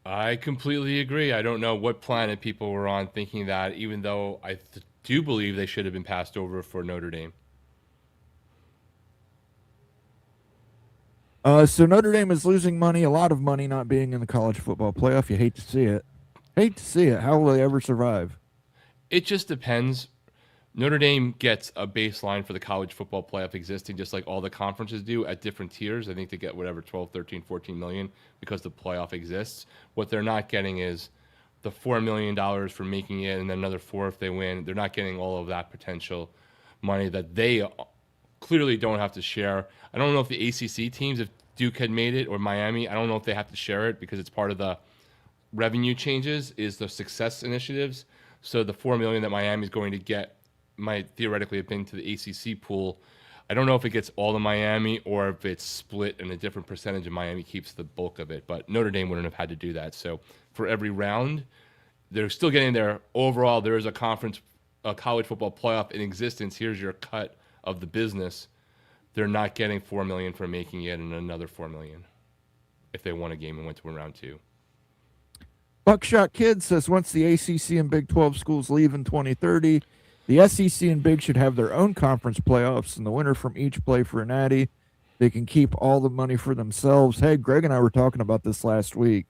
I completely agree. I don't know what planet people were on thinking that, even though I do believe they should have been passed over for Notre Dame. So Notre Dame is losing money, a lot of money, not being in the college football playoff. You hate to see it. Hate to see it. How will they ever survive? It just depends. Notre Dame gets a baseline for the college football playoff existing, just like all the conferences do at different tiers. I think they get whatever, 12, 13, 14 million because the playoff exists. What they're not getting is the $4 million for making it and then another 4 if they win. They're not getting all of that potential money that they clearly don't have to share. I don't know if the ACC teams, if Duke had made it or Miami, I don't know if they have to share it because it's part of the revenue changes is the success initiatives. So the $4 million that Miami is going to get might theoretically have been to the ACC pool. I don't know if it gets all to Miami or if it's split and a different percentage and Miami keeps the bulk of it. But Notre Dame wouldn't have had to do that. So for every round, they're still getting there. Overall, there is a college football playoff in existence. Here's your cut of the business. They're not getting $4 million for making it and another $4 million if they won a game and went to round 2. Buckshot Kid says once the ACC and Big 12 schools leave in 2030, the SEC and Big should have their own conference playoffs, and the winner from each play for a natty. They can keep all the money for themselves. Hey, Greg and I were talking about this last week.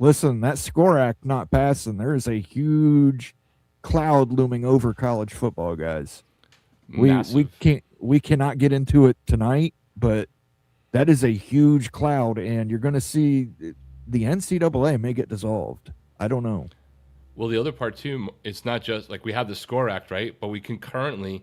Listen, that Score Act not passing, there is a huge cloud looming over college football, guys. We cannot get into it tonight, but that is a huge cloud, and you're going to see the NCAA may get dissolved. I don't know. Well, the other part, too, it's not just like we have the SCORE Act, right? But we can currently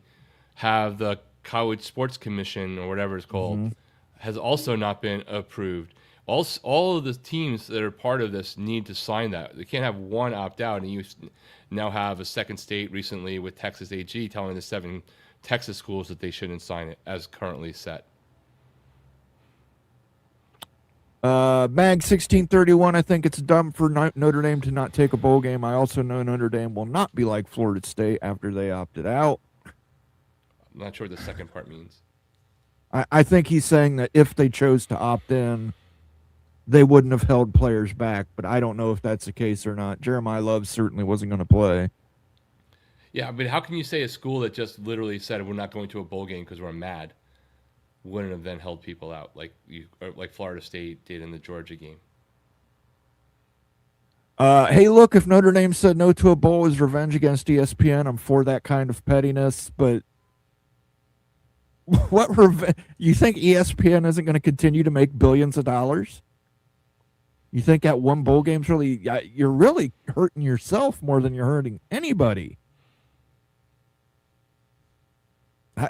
have the College Sports Commission or whatever it's called has also not been approved. All of the teams that are part of this need to sign that. They can't have one opt out. And you now have a second state recently with Texas AG telling the 7 Texas schools that they shouldn't sign it as currently set. Mag 1631, I think it's dumb for Notre Dame to not take a bowl game. I also know Notre Dame will not be like Florida State after they opted out. I'm not sure what the second part means. I think he's saying that if they chose to opt in, they wouldn't have held players back, but I don't know if that's the case or not. Jeremiah Love certainly wasn't going to play. Yeah, but how can you say a school that just literally said we're not going to a bowl game because we're mad wouldn't have then held people out like Florida State did in the Georgia game? Hey, look, if Notre Dame said no to a bowl is revenge against ESPN, I'm for that kind of pettiness, but what you think ESPN isn't going to continue to make billions of dollars? You think that one bowl game's you're really hurting yourself more than you're hurting anybody.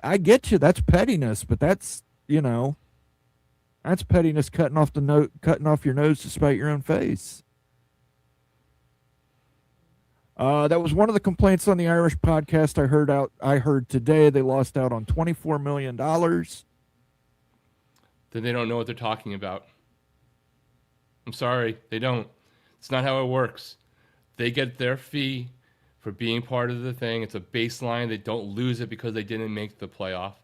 I get you, that's pettiness, but that's pettiness cutting off your nose to spite your own face. That was one of the complaints on the Irish podcast I heard today. They lost out on $24 million. Then they don't know what they're talking about. I'm sorry, they don't. It's not how it works. They get their fee for being part of the thing. It's a baseline. They don't lose it because they didn't make the playoff.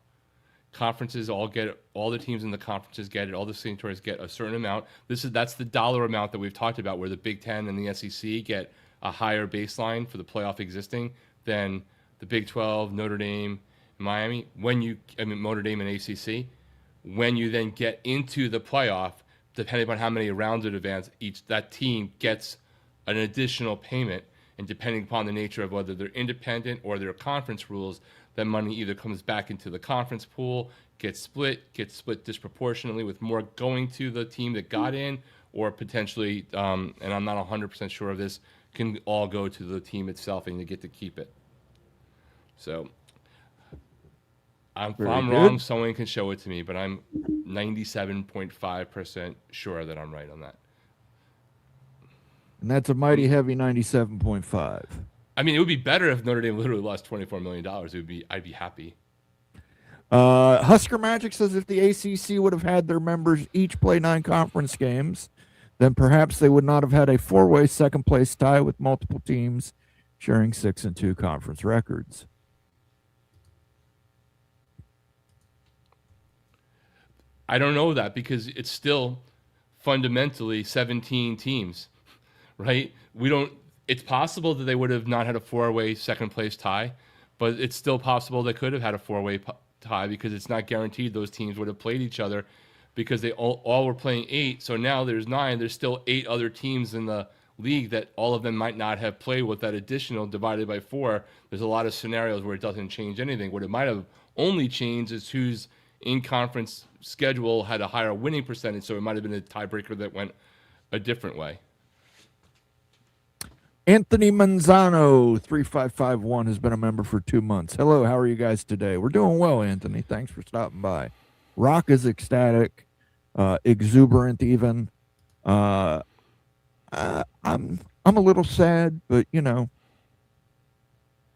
Conferences all get it. All the teams in the conferences get it. All the signatories get a certain amount. That's the dollar amount that we've talked about, where the Big Ten and the SEC get a higher baseline for the playoff existing than the Big 12, Notre Dame, Miami. Notre Dame and ACC. When you then get into the playoff, depending on how many rounds in advance, that team gets an additional payment, and depending upon the nature of whether they're independent or their conference rules, that money either comes back into the conference pool, gets split disproportionately, with more going to the team that got in, or potentially, and I'm not 100% sure of this, can all go to the team itself and you get to keep it. So if I'm wrong, someone can show it to me, but I'm 97.5% sure that I'm right on that. And that's a mighty heavy 97.5. I mean, it would be better if Notre Dame literally lost $24 million. I'd be happy. Husker Magic says if the ACC would have had their members each play 9 conference games, then perhaps they would not have had a 4-way second-place tie with multiple teams sharing 6-2 conference records. I don't know that, because it's still fundamentally 17 teams, right? It's possible that they would have not had a 4-way second-place tie, but it's still possible they could have had a 4-way tie, because it's not guaranteed those teams would have played each other, because they all were playing 8. So now there's 9. There's still 8 other teams in the league that all of them might not have played with that additional divided by 4. There's a lot of scenarios where it doesn't change anything. What it might have only changed is whose in-conference schedule had a higher winning percentage, so it might have been a tiebreaker that went a different way. Anthony Manzano, 3551, has been a member for 2 months. Hello, how are you guys today? We're doing well, Anthony. Thanks for stopping by. Rock is ecstatic, exuberant even. I'm a little sad, but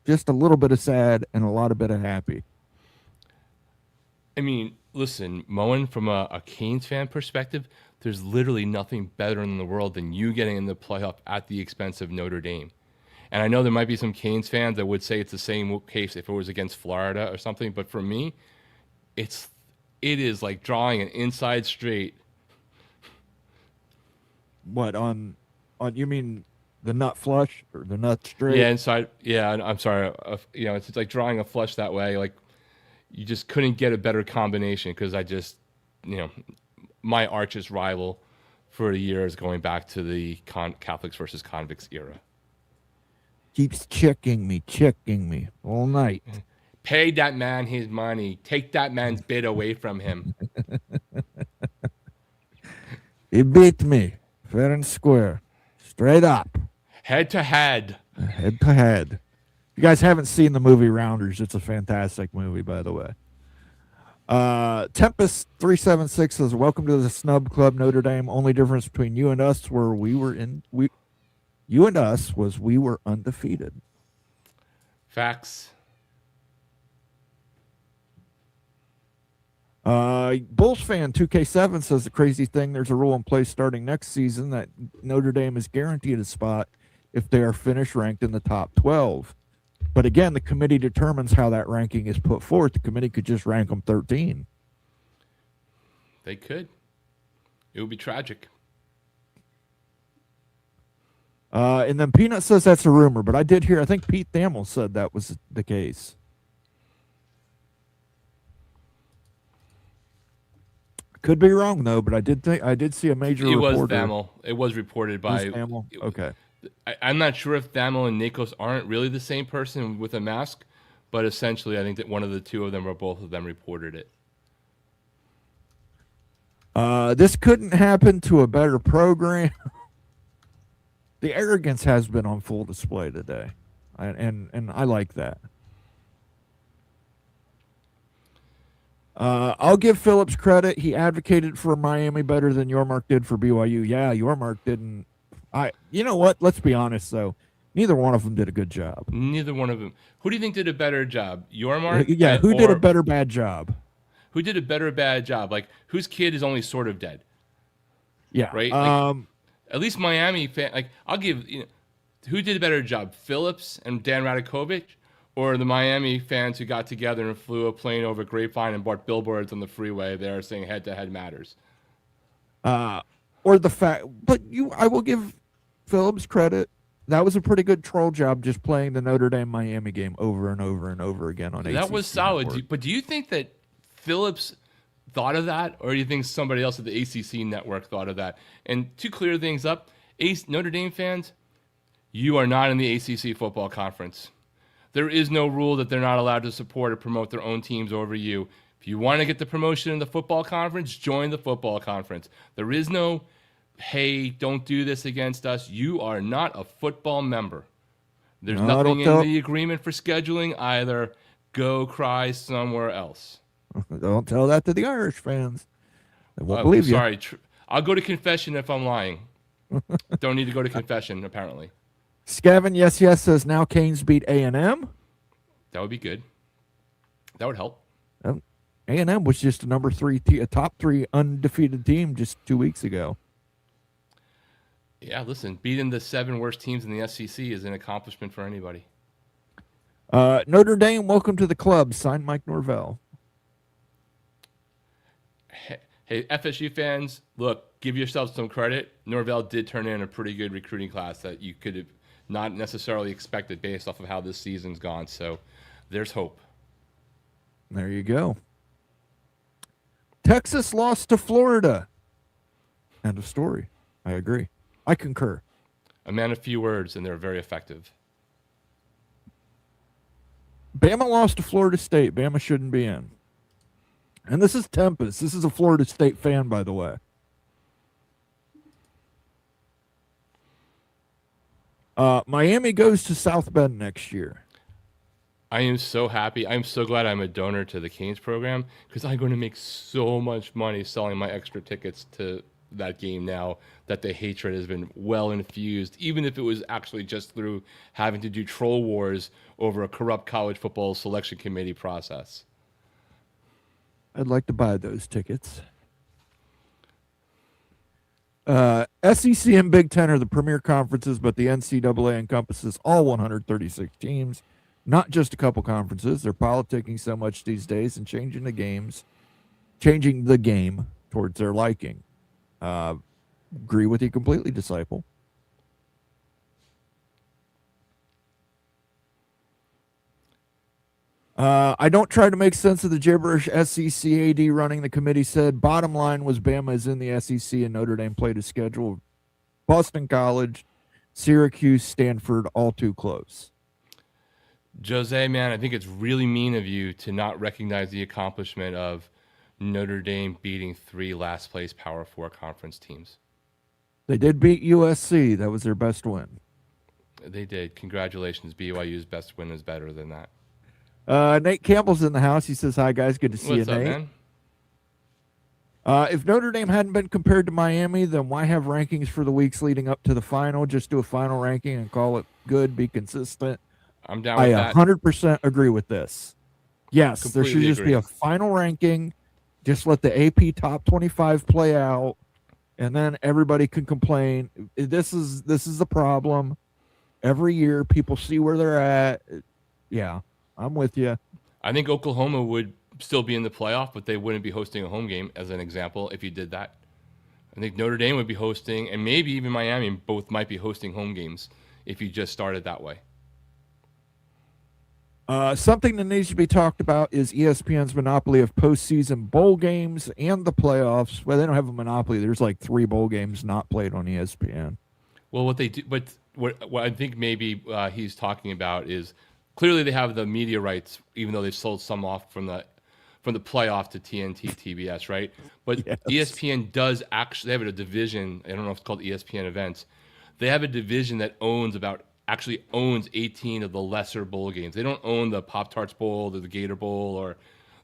just a little bit of sad and a lot of bit of happy. I mean, listen, Moen, from a Canes fan perspective, there's literally nothing better in the world than you getting in the playoff at the expense of Notre Dame. And I know there might be some Canes fans that would say it's the same case if it was against Florida or something, but for me, it is like drawing an inside straight. What, on you mean the nut flush or the nut straight? Yeah, inside. Yeah, I'm sorry. It's like drawing a flush that way. Like, you just couldn't get a better combination, because my archest rival for the years going back to the Catholics versus convicts era. Keeps checking me all night. Pay that man his money. Take that man's bid away from him. He beat me fair and square, straight up, head to head. Head to head. If you guys haven't seen the movie Rounders, it's a fantastic movie, by the way. Tempest 376 says, "Welcome to the Snub Club, Notre Dame. Only difference between you and us was we were undefeated." Facts. Bulls fan 2K7 says the crazy thing, there's a rule in place starting next season that Notre Dame is guaranteed a spot if they are finished ranked in the top 12. But again, the committee determines how that ranking is put forth. The committee could just rank them 13. They could. It would be tragic. And then Peanut says that's a rumor, but I did hear. I think Pete Thamel said that was the case. Could be wrong though, but I did see a major It was reporter. Thamel. It was reported by Thamel? Okay. I'm not sure if Thamel and Nikos aren't really the same person with a mask, but essentially I think that one of the two of them or both of them reported it. This couldn't happen to a better program. The arrogance has been on full display today, and I like that. I'll give Phillips credit. He advocated for Miami better than Yormark did for BYU. Yeah, Yormark didn't. You know what? Let's be honest, though. Neither one of them did a good job. Neither one of them. Who do you think did a better job? Yormark? Yeah, who did a better bad job? Who did a better bad job? Like, whose kid is only sort of dead? Yeah. Right? Like, at least Miami fan. Like, I'll give, who did a better job? Phillips and Dan Radakovich? Or the Miami fans who got together and flew a plane over Grapevine and bought billboards on the freeway there saying head-to-head matters? Or the fact, but I will give Phillips credit. That was a pretty good troll job, just playing the Notre Dame Miami game over and over and over again on ACC. That was solid. But do you think that Phillips thought of that, or do you think somebody else at the ACC network thought of that? And to clear things up, Notre Dame fans, you are not in the ACC football conference. There is no rule that they're not allowed to support or promote their own teams over you. If you want to get the promotion in the football conference, join the football conference. There is no, hey, don't do this against us. You are not a football member. There's nothing in the agreement for scheduling either. Go cry somewhere else. Don't tell that to the Irish fans. They won't believe you. Sorry. I'll go to confession if I'm lying. Don't need to go to confession, apparently. Scavin, yes, says now Canes beat A&M. That would be good. That would help. A&M was just a top 3 undefeated team just 2 weeks ago. Yeah, listen, beating the 7 worst teams in the SEC is an accomplishment for anybody. Notre Dame, welcome to the club. Signed Mike Norvell. Hey, FSU fans, look, give yourselves some credit. Norvell did turn in a pretty good recruiting class that you could have not necessarily expected based off of how this season's gone. So there's hope. There you go. Texas lost to Florida. End of story. I agree. I concur. A man of few words, and they're very effective. Bama lost to Florida State. Bama shouldn't be in. And this is Tempest. This is a Florida State fan, by the way. Miami goes to South Bend next year. I am so happy. I'm so glad I'm a donor to the Canes program because I'm going to make so much money selling my extra tickets to that game now that the hatred has been well infused, even if it was actually just through having to do troll wars over a corrupt college football selection committee process. I'd like to buy those tickets. SEC and Big Ten are the premier conferences, but the NCAA encompasses all 136 teams, not just a couple conferences. They're politicking so much these days and changing the game towards their liking. Agree with you completely, Disciple. I don't try to make sense of the gibberish. SEC AD running the committee said, bottom line was Bama is in the SEC and Notre Dame played a schedule. Boston College, Syracuse, Stanford, all too close. Jose, man, I think it's really mean of you to not recognize the accomplishment of Notre Dame beating 3 last place Power 4 conference teams. They did beat USC. That was their best win. They did. Congratulations. BYU's best win is better than that. Nate Campbell's in the house. He says, hi, guys. Good to see What's you, up, Nate. man? If Notre Dame hadn't been compared to Miami, then why have rankings for the weeks leading up to the final? Just do a final ranking and call it good, be consistent. I'm down with that. 100% agree with this. Yes, Completely there should just agree. be a final ranking. Just let the AP top 25 play out, and then everybody can complain. This is the problem. Every year, people see where they're at. Yeah, I'm with you. I think Oklahoma would still be in the playoff, but they wouldn't be hosting a home game, as an example, if you did that. I think Notre Dame would be hosting, and maybe even Miami both might be hosting home games if you just started that way. Something that needs to be talked about is ESPN's monopoly of postseason bowl games and the playoffs. Well, they don't have a monopoly. There's like 3 bowl games not played on ESPN. Well, what they do, but what I think maybe he's talking about is clearly they have the media rights, even though they've sold some off from the playoff to TNT, TBS, right? But Yes. ESPN does actually have a division. I don't know if it's called ESPN Events. They have a division that owns 18 of the lesser bowl games. They don't own the Pop-Tarts Bowl or the Gator Bowl or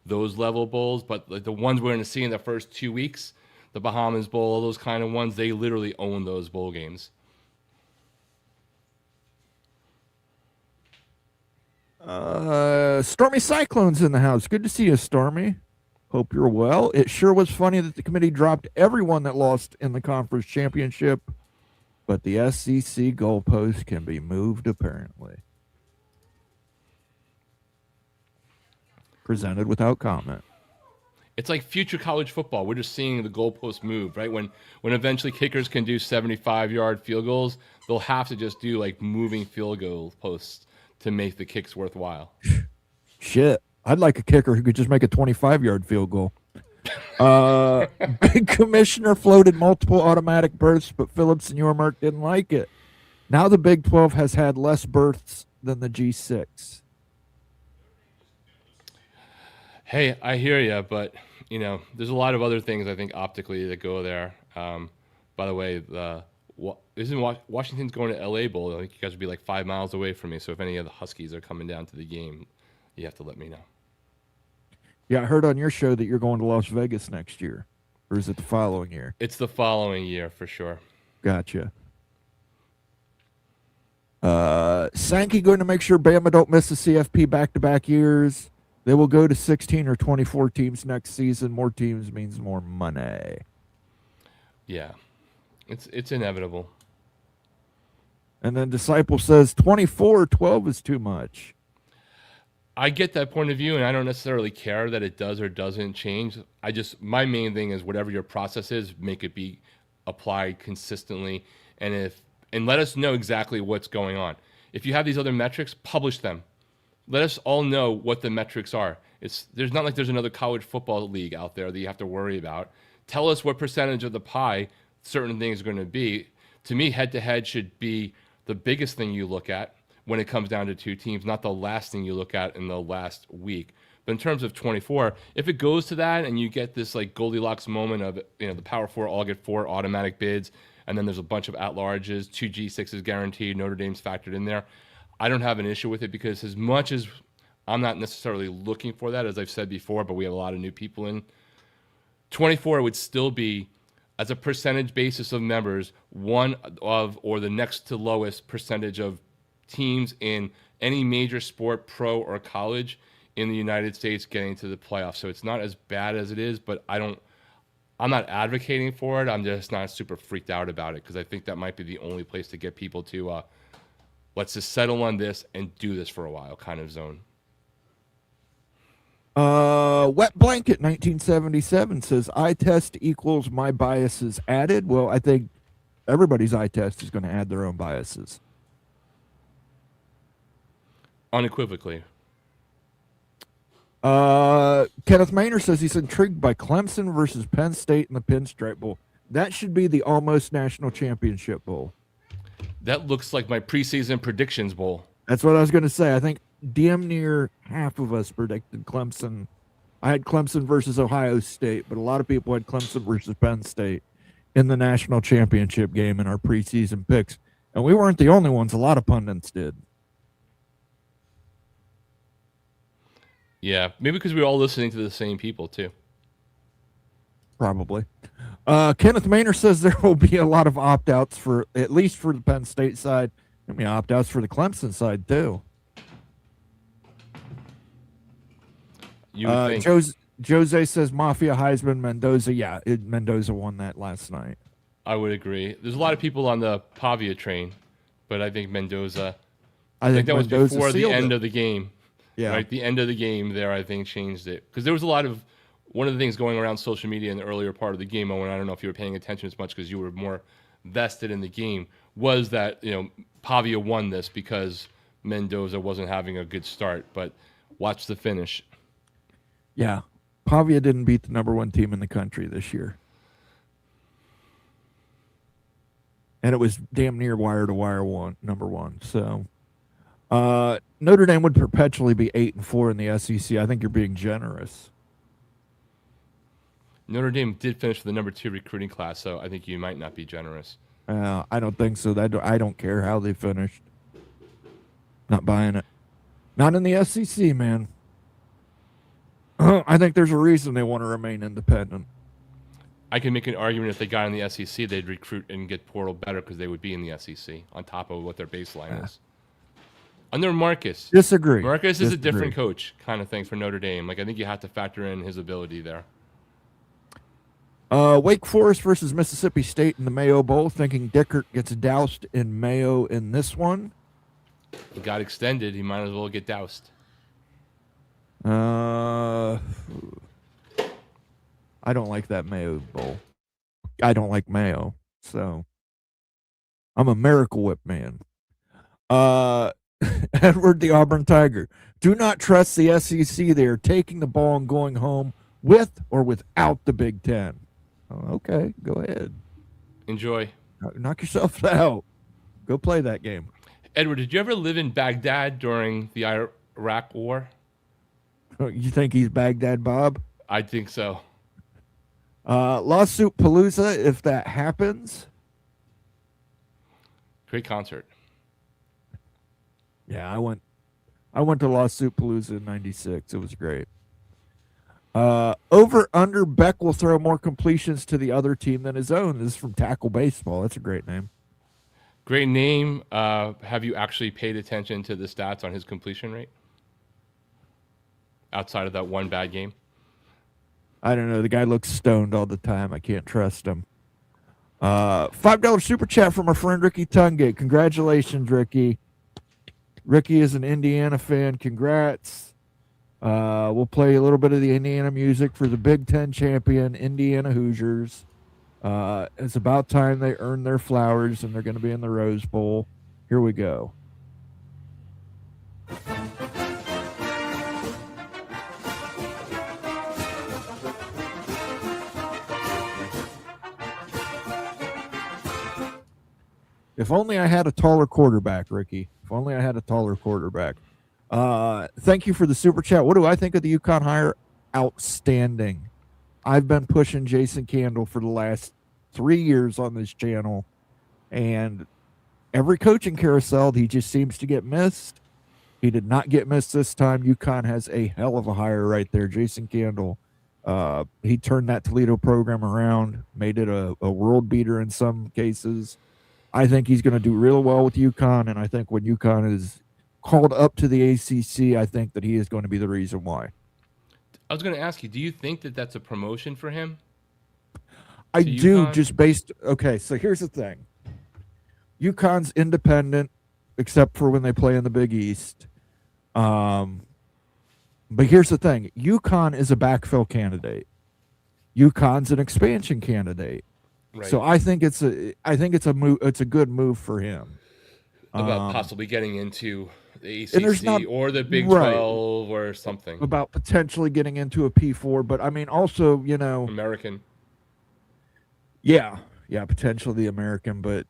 those level bowls, but like the ones we're going to see in the first 2 weeks, the Bahamas Bowl, all those kind of ones, they literally own those bowl games. Stormy Cyclone's in the house. Good to see you, Stormy. Hope you're well. It sure was funny that the committee dropped everyone that lost in the conference championship, but the SEC goalpost can be moved, apparently. Presented without comment. It's like future college football. We're just seeing the goalpost move, right? When eventually kickers can do 75-yard field goals, they'll have to just do like moving field goal posts to make the kicks worthwhile. Shit. I'd like a kicker who could just make a 25-yard field goal. Big Commissioner floated multiple automatic berths, but Phillips and Yormark didn't like it. Now the Big 12 has had less berths than the G6. Hey, I hear you, but there's a lot of other things I think optically that go there. By the way, isn't Washington's going to LA Bowl? I think you guys would be like 5 miles away from me. So if any of the Huskies are coming down to the game, you have to let me know. Yeah, I heard on your show that you're going to Las Vegas next year. Or is it the following year? It's the following year for sure. Gotcha. Sankey going to make sure Bama don't miss the CFP back-to-back years. They will go to 16 or 24 teams next season. More teams means more money. Yeah, it's inevitable. And then Disciple says 24 or 12 is too much. I get that point of view, and I don't necessarily care that it does or doesn't change. My main thing is whatever your process is, make it be applied consistently, and let us know exactly what's going on. If you have these other metrics, publish them. Let us all know what the metrics are. There's not like there's another college football league out there that you have to worry about. Tell us what percentage of the pie certain things are going to be. To me, head-to-head should be the biggest thing you look at when it comes down to 2 teams, not the last thing you look at in the last week. But in terms of 24, if it goes to that and you get this like Goldilocks moment of the Power 4 all get 4 automatic bids, and then there's a bunch of at-larges, 2 G6s guaranteed, Notre Dame's factored in there, I don't have an issue with it because as much as I'm not necessarily looking for that, as I've said before, but we have a lot of new people in, 24 would still be, as a percentage basis of members, one of or the next to lowest percentage of teams in any major sport, pro or college, in the United States getting to the playoffs. So it's not as bad as it is, but I'm not advocating for it. I'm just not super freaked out about it because I think that might be the only place to get people to let's just settle on this and do this for a while kind of zone. Wet Blanket 1977 says eye test equals my biases added. Well, I think everybody's eye test is going to add their own biases. Unequivocally. Kenneth Maynard says he's intrigued by Clemson versus Penn State in the Pinstripe Bowl. That should be the almost national championship bowl. That looks like my preseason predictions bowl. That's what I was going to say. I think damn near half of us predicted Clemson. I had Clemson versus Ohio State, but a lot of people had Clemson versus Penn State in the national championship game in our preseason picks. And we weren't the only ones. A lot of pundits did. Yeah, maybe because we were all listening to the same people, too. Probably. Kenneth Maynard says there will be a lot of opt-outs for, at least for the Penn State side. I mean, opt-outs for the Clemson side, too. You would think. Jose says Mafia, Heisman, Mendoza. Yeah, Mendoza won that last night. I would agree. There's a lot of people on the Pavia train, but I think Mendoza. I think that Mendoza was before the sealed end it. of the game. Yeah. Right, the end of the game there, I think, changed it. Because there was a lot of one of the things going around social media in the earlier part of the game, Owen, I don't know if you were paying attention as much because you were more vested in the game, was that, Pavia won this because Mendoza wasn't having a good start, but watch the finish. Yeah. Pavia didn't beat the number 1 team in the country this year. And it was damn near wire to wire number 1. So Notre Dame would perpetually be 8-4 in the SEC. I think you're being generous. Notre Dame did finish with the number 2 recruiting class, so I think you might not be generous. I don't think so. I don't care how they finished. Not buying it. Not in the SEC, man. I think there's a reason they want to remain independent. I can make an argument if they got in the SEC, they'd recruit and get portal better because they would be in the SEC on top of what their baseline is. Under Marcus. Disagree. Marcus is a different coach kind of thing for Notre Dame. I think you have to factor in his ability there. Wake Forest versus Mississippi State in the Mayo Bowl. Thinking Dickert gets doused in mayo in this one. He got extended. He might as well get doused. I don't like that Mayo Bowl. I don't like mayo, so I'm a Miracle Whip man. Edward the Auburn Tiger. Do not trust the SEC. They are taking the ball and going home with or without the Big Ten. Oh, okay, go ahead. Enjoy. Knock yourself out. Go play that game. Edward, did you ever live in Baghdad during the Iraq War? You think he's Baghdad Bob? I think so. Lawsuit Palooza, if that happens. Great concert. Yeah, I went to Lawsuit Palooza in '96. It was great. Over under Beck will throw more completions to the other team than his own. This is from Tackle Baseball. That's a great name. Great name. Have you actually paid attention to the stats on his completion rate? Outside of that one bad game? I don't know. The guy looks stoned all the time. I can't trust him. $5 super chat from our friend Ricky Tungate. Congratulations, Ricky. Ricky is an Indiana fan. Congrats. We'll play a little bit of the Indiana music for the Big Ten champion, Indiana Hoosiers. It's about time they earn their flowers, and they're going to be in the Rose Bowl. Here we go. If only I had a taller quarterback, Ricky. If only I had a taller quarterback. Thank you for the super chat. What do I think of the UConn hire? Outstanding. I've been pushing Jason Candle for the last 3 years on this channel, and every coaching carousel, he just seems to get missed. He did not get missed this time. UConn has a hell of a hire right there. Jason Candle. He turned that Toledo program around, made it a world beater in some cases. I think he's going to do real well with UConn, and I think when UConn is called up to the ACC, I think that he is going to be the reason why. I was going to ask you, do you think that that's a promotion for him? I do, just based... Okay, so here's the thing. UConn's independent, except for when they play in the Big East. But here's the thing. UConn is a backfill candidate. UConn's an expansion candidate. Right. So I think it's a good move for him. About possibly getting into the ACC or the Big 12 or something. About potentially getting into a P4, but I mean also, American. Yeah, potentially the American, but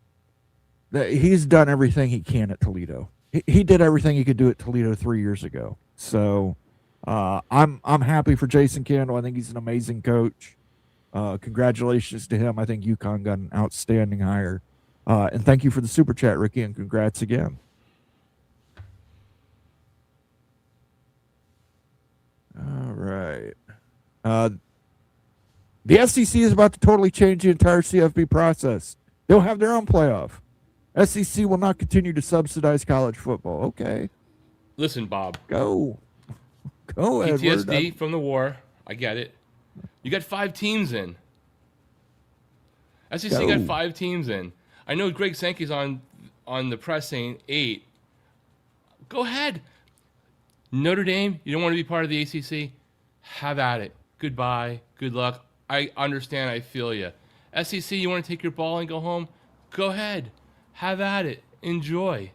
he's done everything he can at Toledo. He did everything he could do at Toledo 3 years ago. So I'm happy for Jason Candle. I think he's an amazing coach. Congratulations to him. I think UConn got an outstanding hire. And thank you for the super chat, Ricky, and congrats again. All right. The SEC is about to totally change the entire CFP process. They'll have their own playoff. SEC will not continue to subsidize college football. Okay. Listen, Bob. Go, PTSD Edward. from the war. I get it. You got 5 teams in. SEC got 5 teams in. I know Greg Sankey's on the press saying 8. Go ahead. Notre Dame, you don't want to be part of the ACC? Have at it. goodbye, good luck. I understand. I feel you. SEC, you want to take your ball and go home? Go ahead. Have at it. Enjoy.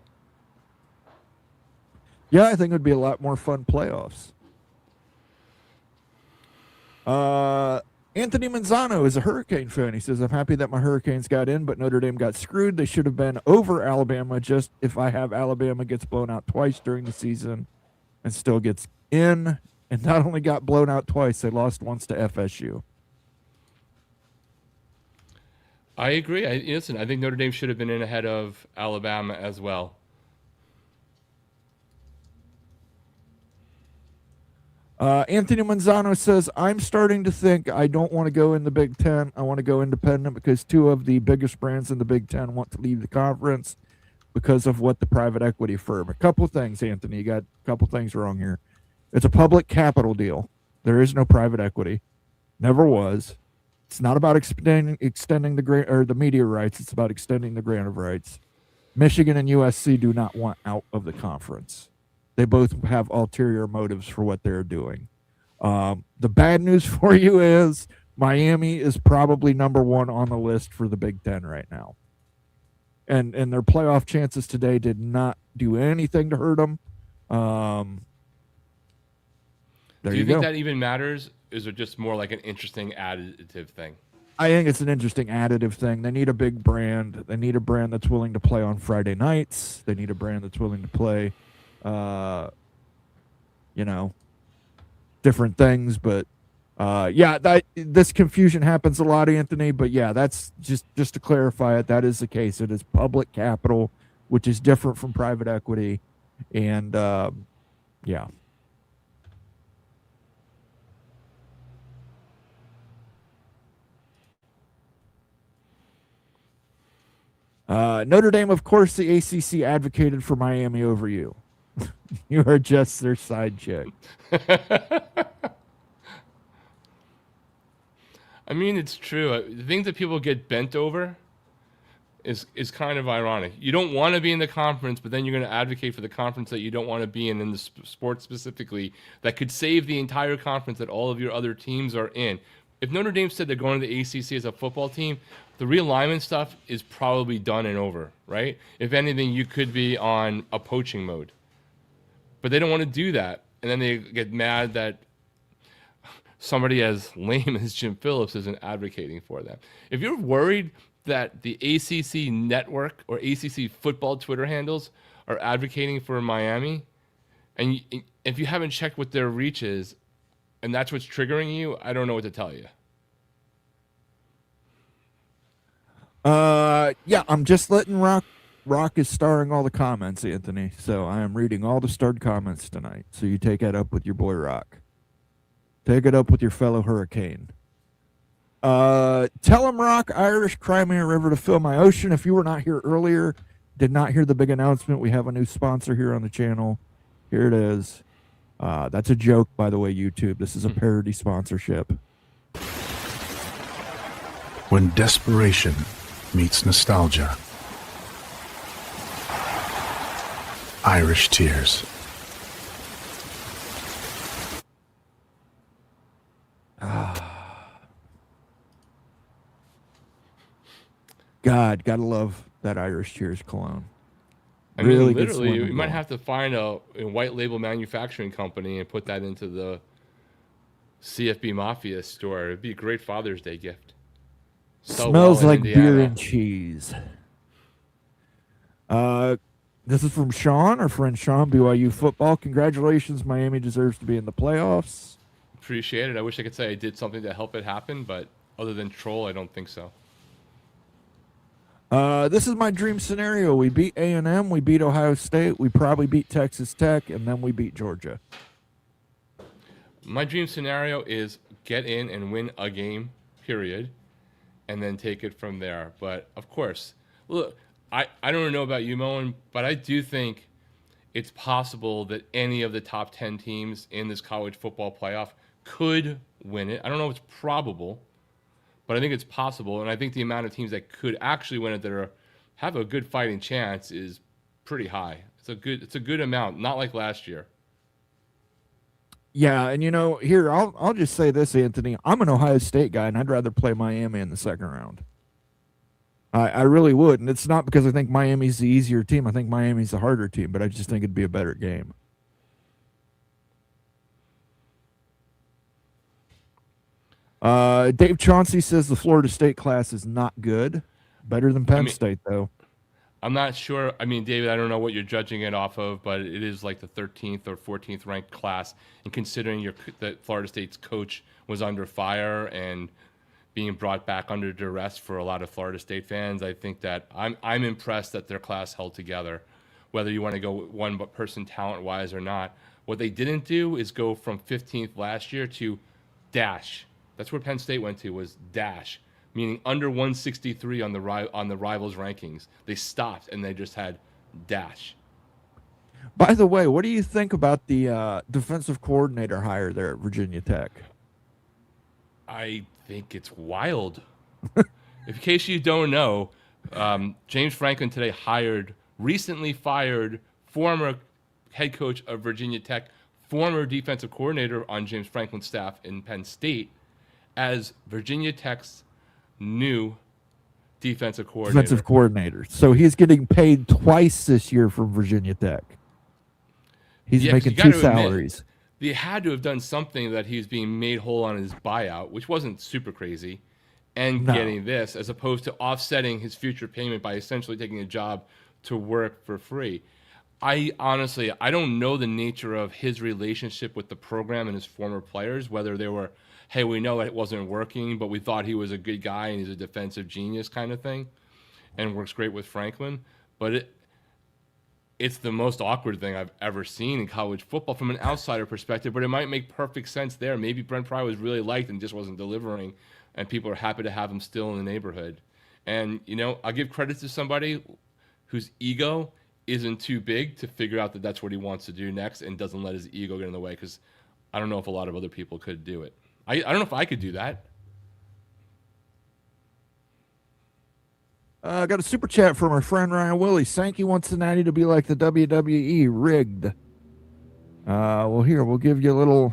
Yeah, I think it would be a lot more fun playoffs. Anthony Manzano is a Hurricane fan. He says, I'm happy that my Hurricanes got in, but Notre Dame got screwed. They should have been over Alabama. Just if I have Alabama gets blown out twice during the season and still gets in, and not only got blown out twice, they lost once to FSU. I agree. Listen, I think Notre Dame should have been in ahead of Alabama as well. Anthony Manzano says, I'm starting to think I don't want to go in the Big Ten. I want to go independent because two of the biggest brands in the Big Ten want to leave the conference because of what the private equity firm. A couple things, Anthony. You got a couple things wrong here. It's a public capital deal. There is no private equity. Never was. It's not about extending the grant or the media rights. It's about extending the grant of rights. Michigan and USC do not want out of the conference. They both have ulterior motives for what they're doing. The bad news for you is Miami is probably number one on the list for the Big Ten right now. And their playoff chances today did not do anything to hurt them. Do you think that even matters? Is it just more like an interesting additive thing? I think it's an interesting additive thing. They need a big brand. They need a brand that's willing to play on Friday nights. They need a brand that's willing to play, different things. But this confusion happens a lot, Anthony. But yeah, that's just to clarify it. That is the case. It is public capital, which is different from private equity, and yeah. Notre Dame, of course, the ACC advocated for Miami over you. You are just their side chick. I mean, it's true. The things that people get bent over is kind of ironic. You don't want to be in the conference, but then you're going to advocate for the conference that you don't want to be in the sport specifically that could save the entire conference that all of your other teams are in. If Notre Dame said they're going to the ACC as a football team, the realignment stuff is probably done and over, right? If anything, you could be on a poaching mode. But they don't want to do that. And then they get mad that somebody as lame as Jim Phillips isn't advocating for them. If you're worried that the ACC network or ACC football Twitter handles are advocating for Miami, and if you haven't checked what their reach is, and that's what's triggering you, I don't know what to tell you. Yeah, I'm just letting Rock is starring all the comments, Anthony. So I am reading all the starred comments tonight. So you take that up with your boy Rock. Take it up with your fellow Hurricane. Tell him, Rock, Irish, cry me a river to fill my ocean. If you were not here earlier, did not hear the big announcement, we have a new sponsor here on the channel. Here it is. That's a joke, by the way, YouTube. This is a parody sponsorship. When desperation meets nostalgia. Irish tears. God, gotta love that Irish Tears cologne. I mean, Really good literally, swimming you might goal. have to find a white label manufacturing company and put that into the CFB Mafia store. It'd be a great Father's Day gift. So Smells well in like beer Indiana. and cheese. This is from Sean, our friend Sean, BYU football. Congratulations, Miami deserves to be in the playoffs. Appreciate it. I wish I could say I did something to help it happen, but other than troll, I don't think so. This is my dream scenario. We beat A&M, we beat Ohio State, we probably beat Texas Tech, and then we beat Georgia. My dream scenario is get in and win a game, period, and then take it from there. But, of course, look, I don't know about you, Moen, but I do think it's possible that any of the top 10 teams in this college football playoff could win it. I don't know if it's probable, but I think it's possible. And I think the amount of teams that could actually win it that have a good fighting chance is pretty high. It's a good amount, not like last year. Yeah, and here I'll just say this, Anthony. I'm an Ohio State guy, and I'd rather play Miami in the second round. I really would, and it's not because I think Miami's the easier team. I think Miami's the harder team, but I just think it'd be a better game. Dave Chauncey says the Florida State class is not good. Better than Penn State, though. I'm not sure. I mean, David, I don't know what you're judging it off of, but it is like the 13th or 14th ranked class. And considering that Florida State's coach was under fire and being brought back under duress for a lot of Florida State fans, I think that I'm impressed that their class held together, whether you want to go one person talent-wise or not. What they didn't do is go from 15th last year to dash. That's where Penn State went to, was dash, meaning under 163 on the rivals rankings. They stopped and they just had dash. By the way, what do you think about the defensive coordinator hire there at Virginia Tech? I think it's wild. In case you don't know, James Franklin today recently fired former head coach of Virginia Tech, former defensive coordinator on James Franklin's staff in Penn State, as Virginia Tech's new defensive coordinator. So he's getting paid twice this year from Virginia Tech. He's making two salaries. They had to have done something that he's being made whole on his buyout, which wasn't super crazy, and getting this, as opposed to offsetting his future payment by essentially taking a job to work for free. I honestly don't know the nature of his relationship with the program and his former players, whether they were, hey, we know it wasn't working, but we thought he was a good guy and he's a defensive genius kind of thing, and works great with Franklin. But it's the most awkward thing I've ever seen in college football from an outsider perspective, but it might make perfect sense there. Maybe Brent Pry was really liked and just wasn't delivering, and people are happy to have him still in the neighborhood. And, I'll give credit to somebody whose ego isn't too big to figure out that that's what he wants to do next and doesn't let his ego get in the way, because I don't know if a lot of other people could do it. I don't know if I could do that. I got a super chat from our friend Ryan Willie. Sankey wants the Natty to be like the WWE, rigged. Well, here, we'll give you a little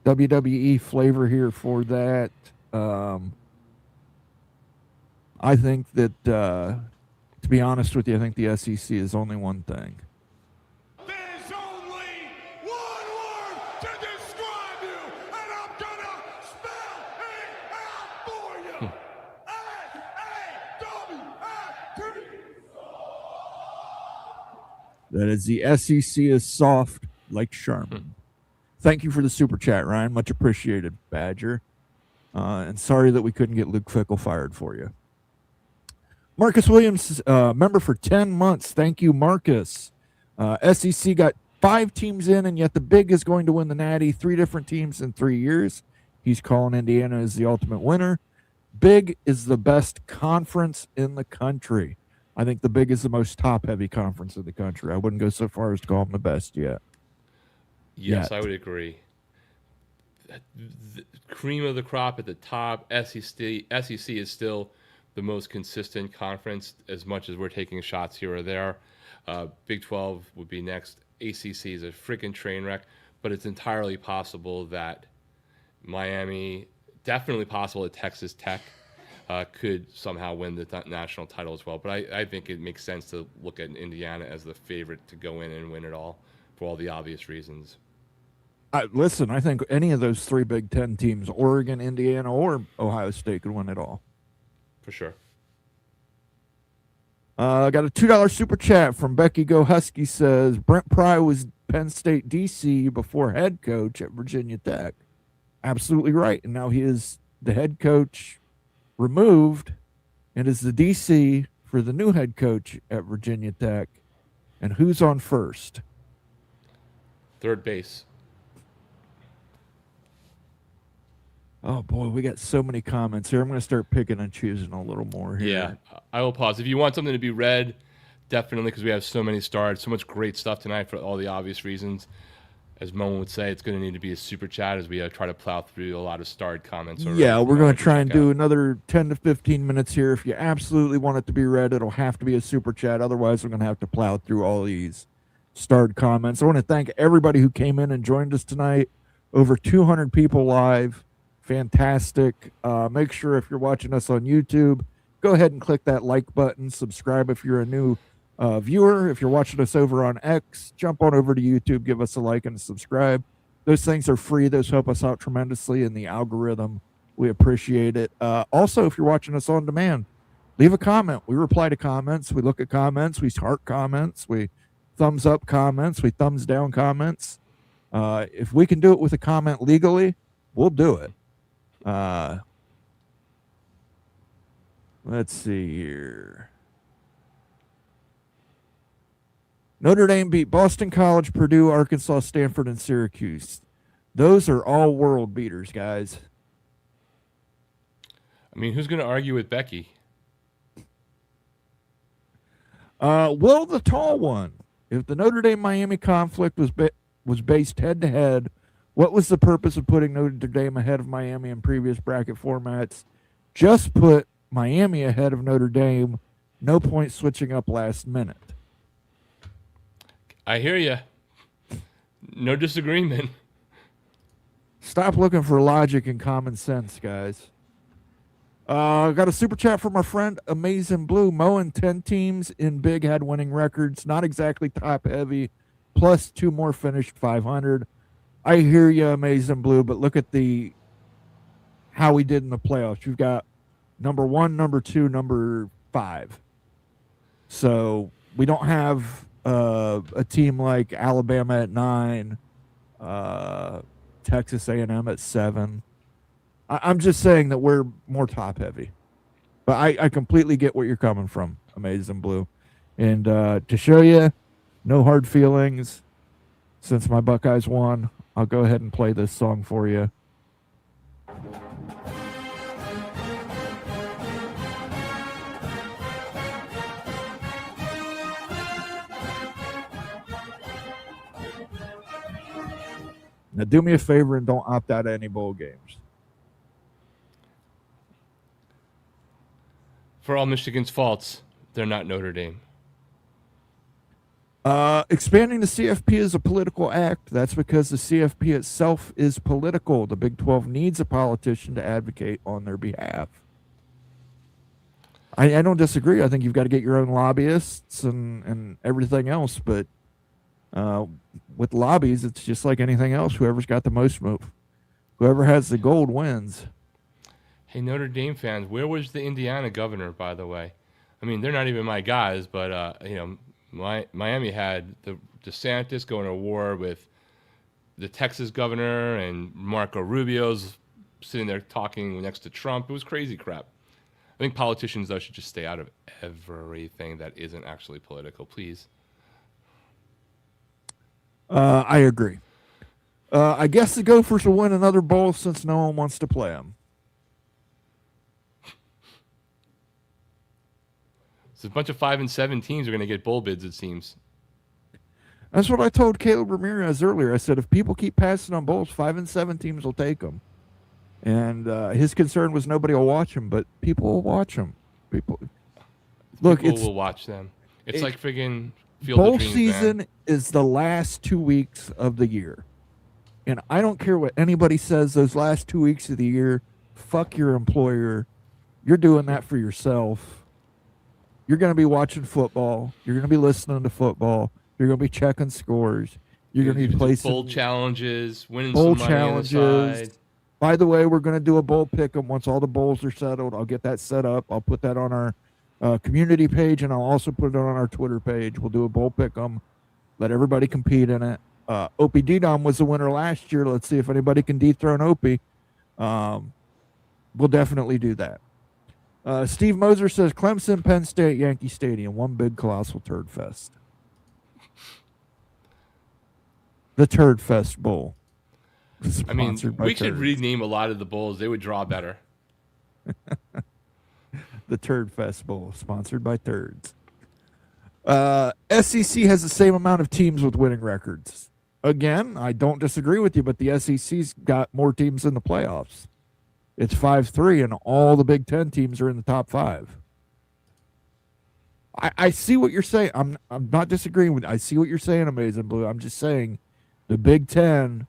WWE flavor here for that. I think that, to be honest with you, I think the SEC is only one thing. There's only one word to describe you, and I'm gonna spell it out for you. S-A-W-F-T. That is, the SEC is soft like Charmin. Thank you for the super chat, Ryan. Much appreciated, Badger. And sorry that we couldn't get Luke Fickle fired for you. Marcus Williams, member for 10 months. Thank you, Marcus. SEC got 5 teams in, and yet the Big is going to win the Natty. 3 different teams in 3 years. He's calling Indiana as the ultimate winner. Big is the best conference in the country. I think the Big is the most top-heavy conference in the country. I wouldn't go so far as to call them the best yet. Yes, I would agree. The cream of the crop at the top, SEC is still the most consistent conference, as much as we're taking shots here or there. Big 12 would be next. ACC is a freaking train wreck, but it's entirely possible that Miami, definitely possible that Texas Tech could somehow win the national title as well. But I think it makes sense to look at Indiana as the favorite to go in and win it all for all the obvious reasons. Listen, I think any of those 3 Big Ten teams, Oregon, Indiana, or Ohio State, could win it all. For sure. I got a $2 super chat from Becky Go Husky. Says Brent Pry was Penn State DC before head coach at Virginia Tech. Absolutely right. And now he is the head coach removed and is the DC for the new head coach at Virginia Tech. And who's on first? Third base. Oh, boy, we got so many comments here. I'm going to start picking and choosing a little more here. Yeah, I will pause. If you want something to be read, definitely, because we have so many starts, so much great stuff tonight for all the obvious reasons. As Mo would say, it's going to need to be a super chat as we try to plow through a lot of starred comments. Yeah, we're going to try and do another 10 to 15 minutes here. If you absolutely want it to be read, it'll have to be a super chat. Otherwise, we're going to have to plow through all these starred comments. I want to thank everybody who came in and joined us tonight. over 200 people live. Fantastic. Make sure if you're watching us on YouTube, go ahead and click that like button. Subscribe if you're a new viewer. If you're watching us over on X, jump on over to YouTube, give us a like and a subscribe. Those things are free. Those help us out tremendously in the algorithm. We appreciate it. Also, if you're watching us on demand, leave a comment. We reply to comments. We look at comments. We heart comments. We thumbs up comments. We thumbs down comments. If we can do it with a comment legally, we'll do it. Let's see here. Notre Dame beat Boston College, Purdue, Arkansas, Stanford, and Syracuse. Those are all world beaters, guys. I mean, who's going to argue with Becky? Will the tall one. If the Notre Dame-Miami conflict was based head-to-head, what was the purpose of putting Notre Dame ahead of Miami in previous bracket formats? Just put Miami ahead of Notre Dame. No point switching up last minute. I hear you. No disagreement. Stop looking for logic and common sense, guys. Got a super chat from our friend Amazing Blue. Mowing 10 teams in Big had winning records. Not exactly top heavy. Plus 2 more finished 500. I hear you, Amazing Blue, but look at how we did in the playoffs. You've got number 1, number 2, number 5. So we don't have a team like Alabama at 9, Texas A&M at 7. I'm just saying that we're more top heavy, but I completely get where you're coming from, Amazing Blue. And to show you, no hard feelings. Since my Buckeyes won, I'll go ahead and play this song for you. Now, do me a favor and don't opt out of any bowl games. For all Michigan's faults, they're not Notre Dame. Expanding the CFP is a political act. That's because the CFP itself is political. The Big 12 needs a politician to advocate on their behalf. I don't disagree. I think you've got to get your own lobbyists and everything else, but with lobbies, it's just like anything else. Whoever's got the most move, whoever has the gold wins. Hey, Notre Dame fans, where was the Indiana governor, by the way? I mean, they're not even my guys, but, Miami had the DeSantis going to war with the Texas governor, and Marco Rubio's sitting there talking next to Trump. It was crazy crap. I think politicians, though, should just stay out of everything that isn't actually political, please. I agree. I guess the Gophers will win another bowl since no one wants to play them. So a bunch of 5 and 7 teams are going to get bowl bids, it seems. That's what I told Caleb Ramirez earlier. I said, if people keep passing on bowls, 5 and 7 teams will take them. And his concern was nobody will watch them, but people will watch them. People will watch them. It's like friggin' Field bowl of Dreams, season man. is the last 2 weeks of the year. And I don't care what anybody says those last 2 weeks of the year. Fuck your employer. You're doing that for yourself. You're going to be watching football. You're going to be listening to football. You're going to be checking scores. You're going to be placing bowl challenges, winning bowl some money on the challenges. side. By the way, we're going to do a bowl pick'em once all the bowls are settled. I'll get that set up. I'll put that on our community page, and I'll also put it on our Twitter page. We'll do a bowl pick'em. Let everybody compete in it. Opie Dedom was the winner last year. Let's see if anybody can dethrone Opie. We'll definitely do that. Steve Moser says Clemson, Penn State, Yankee Stadium, one big colossal turd fest. The Turd Fest Bowl. I mean, we could turds. rename a lot of the bowls. They would draw better. The Turd Fest Bowl, sponsored by Turds. SEC has the same amount of teams with winning records. Again, I don't disagree with you, but the SEC's got more teams in the playoffs. It's 5-3, and all the Big Ten teams are in the top 5. I see what you're saying. I'm not disagreeing with you. I see what you're saying, Amazing Blue. I'm just saying the Big Ten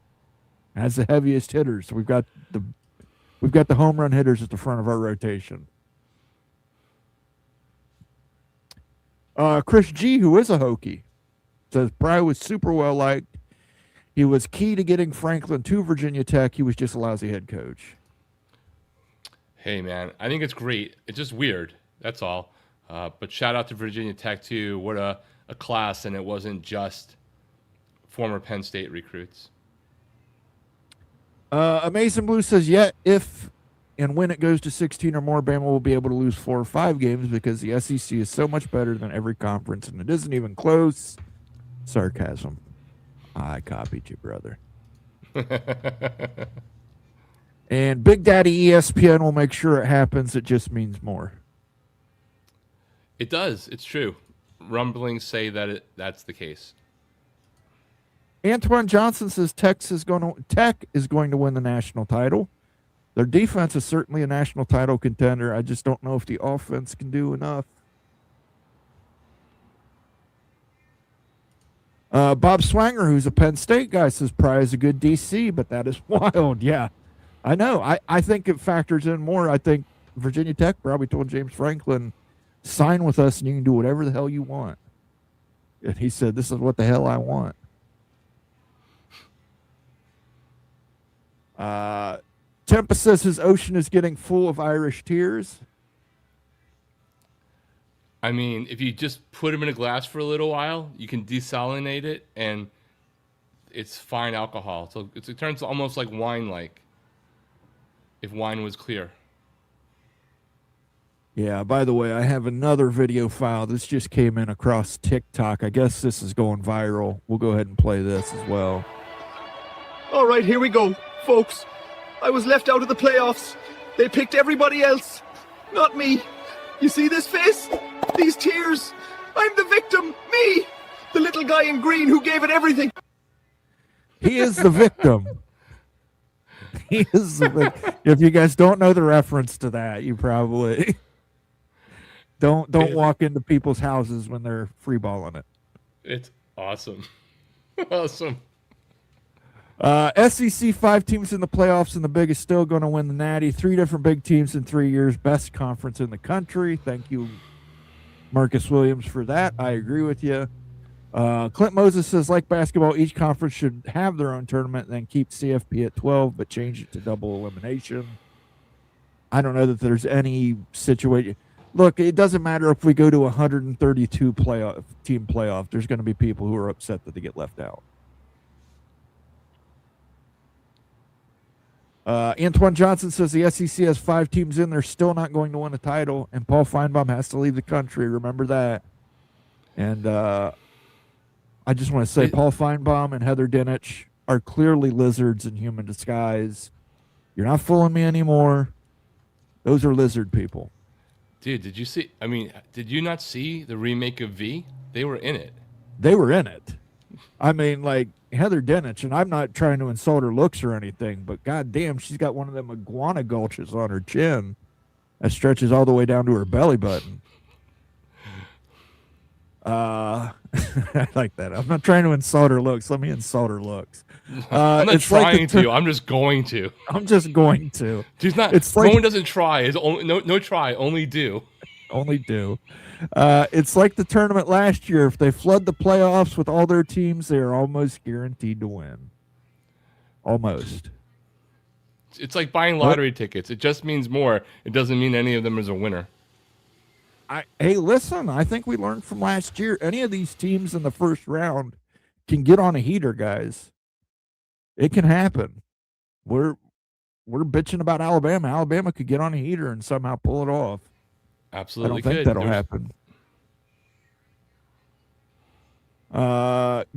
Has the heaviest hitters. We've got the home run hitters at the front of our rotation. Chris G, who is a Hokie, says Pry was super well liked. He was key to getting Franklin to Virginia Tech. He was just a lousy head coach. Hey, man, I think it's great. It's just weird. That's all. But shout out to Virginia Tech, too. What a class, and it wasn't just former Penn State recruits. Amazing Blue says, if and when it goes to 16 or more, Bama will be able to lose 4 or 5 games because the SEC is so much better than every conference, and it isn't even close. Sarcasm. I copied you, brother. And Big Daddy ESPN will make sure it happens. It just means more. It does. It's true. Rumblings say that that's the case. Antoine Johnson says Tech is going to win the national title. Their defense is certainly a national title contender. I just don't know if the offense can do enough. Bob Swanger, who's a Penn State guy, says Pry is a good DC, but that is wild. Yeah, I know. I think it factors in more. I think Virginia Tech probably told James Franklin, sign with us and you can do whatever the hell you want. And he said, this is what the hell I want. Tempa says his ocean is getting full of Irish tears. I mean, if you just put them in a glass for a little while, you can desalinate it, and it's fine alcohol. So it turns almost like wine-like, if wine was clear. Yeah, by the way, I have another video file. This just came in across TikTok. I guess this is going viral. We'll go ahead and play this as well. All right, here we go, folks. I was left out of the playoffs. They picked everybody else, not me. You see this face? These tears. I'm the victim. Me. The little guy in green who gave it everything. He is the victim. He is the victim. If you guys don't know the reference to that, you probably don't walk into people's houses when they're freeballing it. It's awesome. Awesome. SEC 5 teams in the playoffs, and the Big is still going to win the Natty. 3 different big teams in 3 years. Best conference in the country. Thank you, Marcus Williams, for that. I agree with you. Clint Moses says, like basketball, each conference should have their own tournament and then keep CFP at 12, but change it to double elimination. I don't know that there's any situation. Look, it doesn't matter if we go to 132 team playoff. There's going to be people who are upset that they get left out. Antoine Johnson says the SEC has 5 teams in. They're still not going to win a title, and Paul Feinbaum has to leave the country. Remember that. And I just want to say Paul Feinbaum and Heather Dinich are clearly lizards in human disguise. You're not fooling me anymore. Those are lizard people. Dude, did you not see the remake of V? They were in it. They were in it. I mean, like, Heather Dinich, and I'm not trying to insult her looks or anything, but goddamn, she's got one of them iguana gulches on her chin that stretches all the way down to her belly button. I like that. I'm not trying to insult her looks. Let me insult her looks. I'm not trying to. I'm just going to. I'm just going to. She's not. It's no like, one doesn't try. It's only, no try. Only do. Only do. It's like the tournament last year. If they flood the playoffs with all their teams, they are almost guaranteed to win. Almost. It's like buying lottery tickets. It just means more. It doesn't mean any of them is a winner. Hey, listen, I think we learned from last year. Any of these teams in the first round can get on a heater, guys. It can happen. We're bitching about Alabama. Alabama could get on a heater and somehow pull it off. Absolutely. I don't think that'll happen.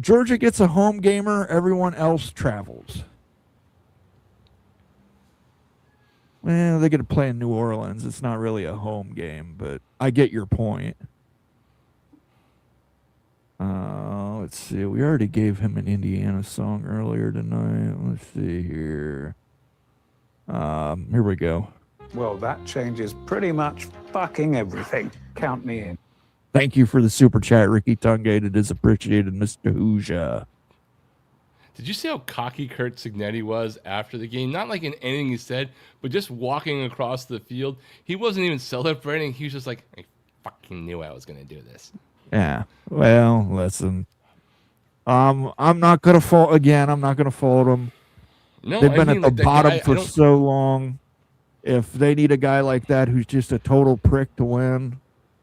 Georgia gets a home gamer. Everyone else travels. Well, they're going to play in New Orleans. It's not really a home game, but I get your point. Let's see. We already gave him an Indiana song earlier tonight. Let's see here. Here we go. Well, that changes pretty much fucking everything. Count me in. Thank you for the super chat, Ricky Tungate. It is appreciated, Mr. Hooja. Did you see how cocky Kurt Signetti was after the game? Not like in anything he said, but just walking across the field. He wasn't even celebrating. He was just like, I fucking knew I was going to do this. Yeah. Well, listen. I'm not gonna fault again. I'm not gonna fault them. No, They've I been mean, at the like, that bottom guy, I for don't- so long. If they need a guy like that who's just a total prick to win,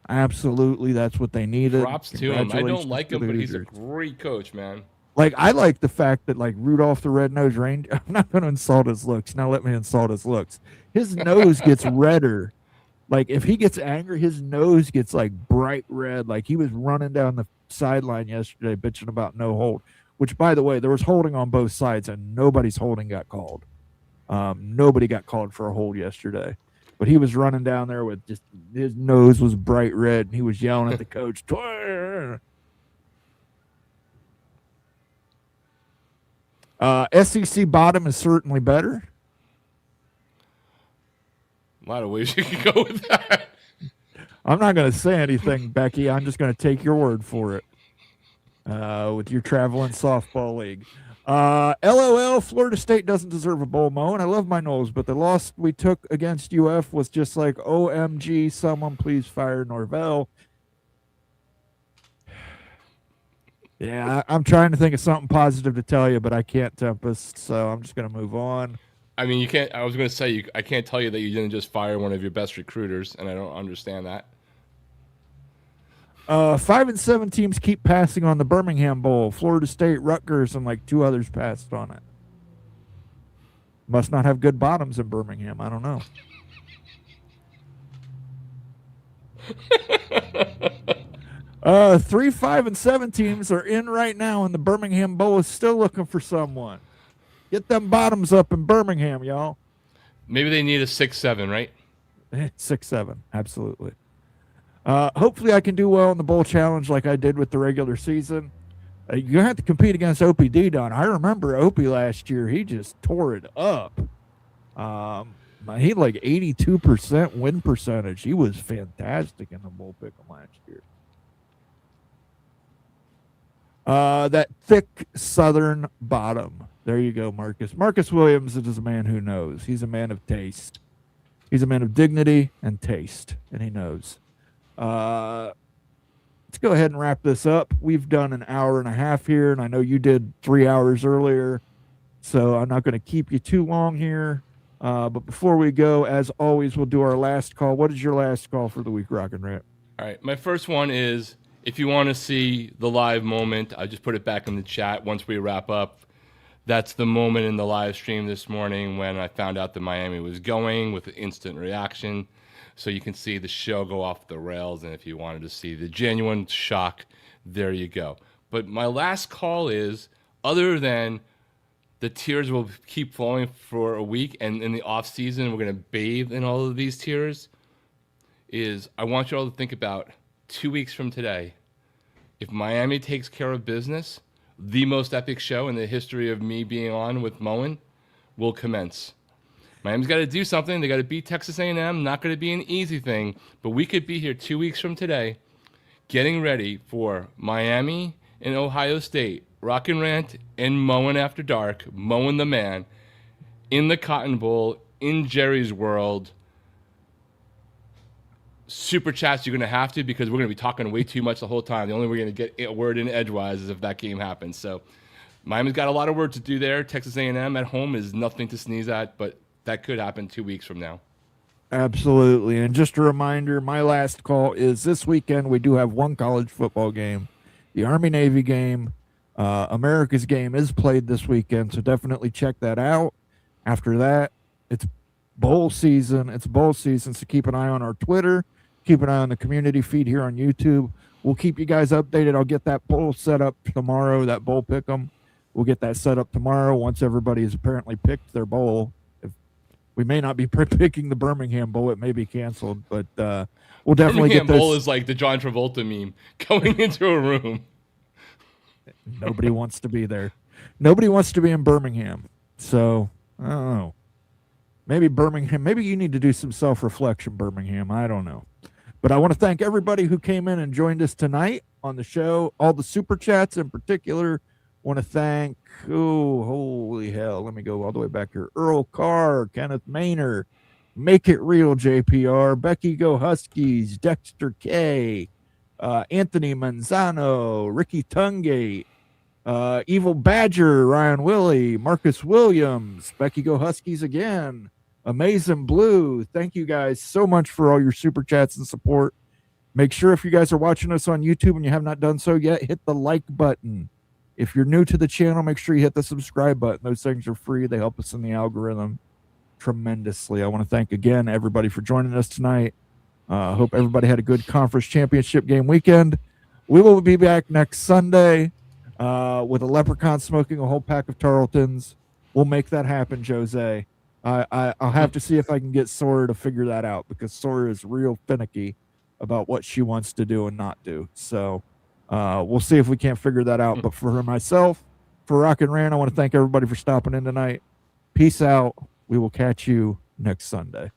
absolutely, that's what they needed. Props to him. I don't Congratulations like to him, the but he's a Hoosiers. great coach, man. Like, I like the fact that, like, Rudolph the Red-Nosed Reindeer, I'm not going to insult his looks. Now let me insult his looks. His nose gets redder. Like, if he gets angry, his nose gets, like, bright red. Like, he was running down the sideline yesterday bitching about no hold, which, by the way, there was holding on both sides, and nobody's holding got called. Nobody got called for a hold yesterday. But he was running down there with just, his nose was bright red, and he was yelling at the coach, "Twirr!" SEC bottom is certainly better. A lot of ways you can go with that. I'm not going to say anything, Becky. I'm just going to take your word for it with your traveling softball league. LOL, Florida State doesn't deserve a bowl, Mo, and I love my Noles, but the loss we took against UF was just like, OMG, someone please fire Norvell. Yeah, I'm trying to think of something positive to tell you, but I can't, Tempest, so I'm just going to move on. I mean, you can't. I was going to say, I can't tell you that you didn't just fire one of your best recruiters, and I don't understand that. 5 and 7 teams keep passing on the Birmingham Bowl. Florida State, Rutgers, and like 2 others passed on it. Must not have good bottoms in Birmingham. I don't know. Three, 5, and 7 teams are in right now, and the Birmingham Bowl is still looking for someone. Get them bottoms up in Birmingham, y'all. Maybe they need a 6-7, right? 6-7, absolutely. Hopefully I can do well in the bowl challenge like I did with the regular season. You're going to have to compete against OPD, Don. I remember Opie last year. He just tore it up. He had like 82% win percentage. He was fantastic in the bowl pick'em last year. That thick southern bottom. There you go, Marcus. Marcus Williams is a man who knows. He's a man of taste. He's a man of dignity and taste, and he knows. Let's go ahead and wrap this up. We've done an hour and a half here, and I know you did 3 hours earlier, so I'm not going to keep you too long here. But before we go, as always, we'll do our last call. What is your last call for the week, Rock and Rip? All right. My first one is, if you want to see the live moment, I just put it back in the chat once we wrap up. That's the moment in the live stream this morning when I found out that Miami was going with the instant reaction. So you can see the show go off the rails. And if you wanted to see the genuine shock, there you go. But my last call is, other than the tears will keep flowing for a week, and in the off season, we're going to bathe in all of these tears, is I want you all to think about 2 weeks from today. If Miami takes care of business, the most epic show in the history of me being on with Moen will commence. Miami's got to do something. They got to beat Texas A&M. Not going to be an easy thing, but we could be here 2 weeks from today getting ready for Miami and Ohio State, Rock and Rant and Moen After Dark, Moen the Man, in the Cotton Bowl, in Jerry's World. Super chats you're going to have to, because we're going to be talking way too much the whole time. The only way we're going to get a word in edgewise is if that game happens. So Miami's got a lot of work to do there. Texas A&M at home is nothing to sneeze at, but that could happen 2 weeks from now. Absolutely. And just a reminder, my last call is this weekend we do have one college football game. The Army-Navy game, America's game is played this weekend, so definitely check that out. After that, it's bowl season. It's bowl season, so keep an eye on our Twitter. Keep an eye on the community feed here on YouTube. We'll keep you guys updated. I'll get that bowl set up tomorrow, that bowl pick'em. We'll get that set up tomorrow once everybody has apparently picked their bowl. We may not be picking the Birmingham Bowl. It may be canceled, but we'll definitely Birmingham get this. Bowl is like the John Travolta meme, going into a room. Nobody wants to be there. Nobody wants to be in Birmingham. So, I don't know. Maybe Birmingham, maybe you need to do some self-reflection, Birmingham. I don't know. But I want to thank everybody who came in and joined us tonight on the show, all the super chats in particular. Want to thank, oh, holy hell, let me go all the way back here. Earl Carr, Kenneth Maynard, Make It Real, JPR, Becky Go Huskies, Dexter K, Anthony Manzano, Ricky Tungate, Evil Badger, Ryan Willie, Marcus Williams, Becky Go Huskies again, Amazing Blue. Thank you guys so much for all your super chats and support. Make sure if you guys are watching us on YouTube and you have not done so yet, hit the like button. If you're new to the channel, make sure you hit the subscribe button. Those things are free. They help us in the algorithm tremendously. I want to thank again everybody for joining us tonight. Hope everybody had a good conference championship game weekend. We will be back next Sunday with a leprechaun smoking a whole pack of Tarletons. We'll make that happen, Jose. I'll have to see if I can get Sora to figure that out, because Sora is real finicky about what she wants to do and not do. So we'll see if we can't figure that out. But for myself, for Rock and Ran, I want to thank everybody for stopping in tonight. Peace out. We will catch you next Sunday.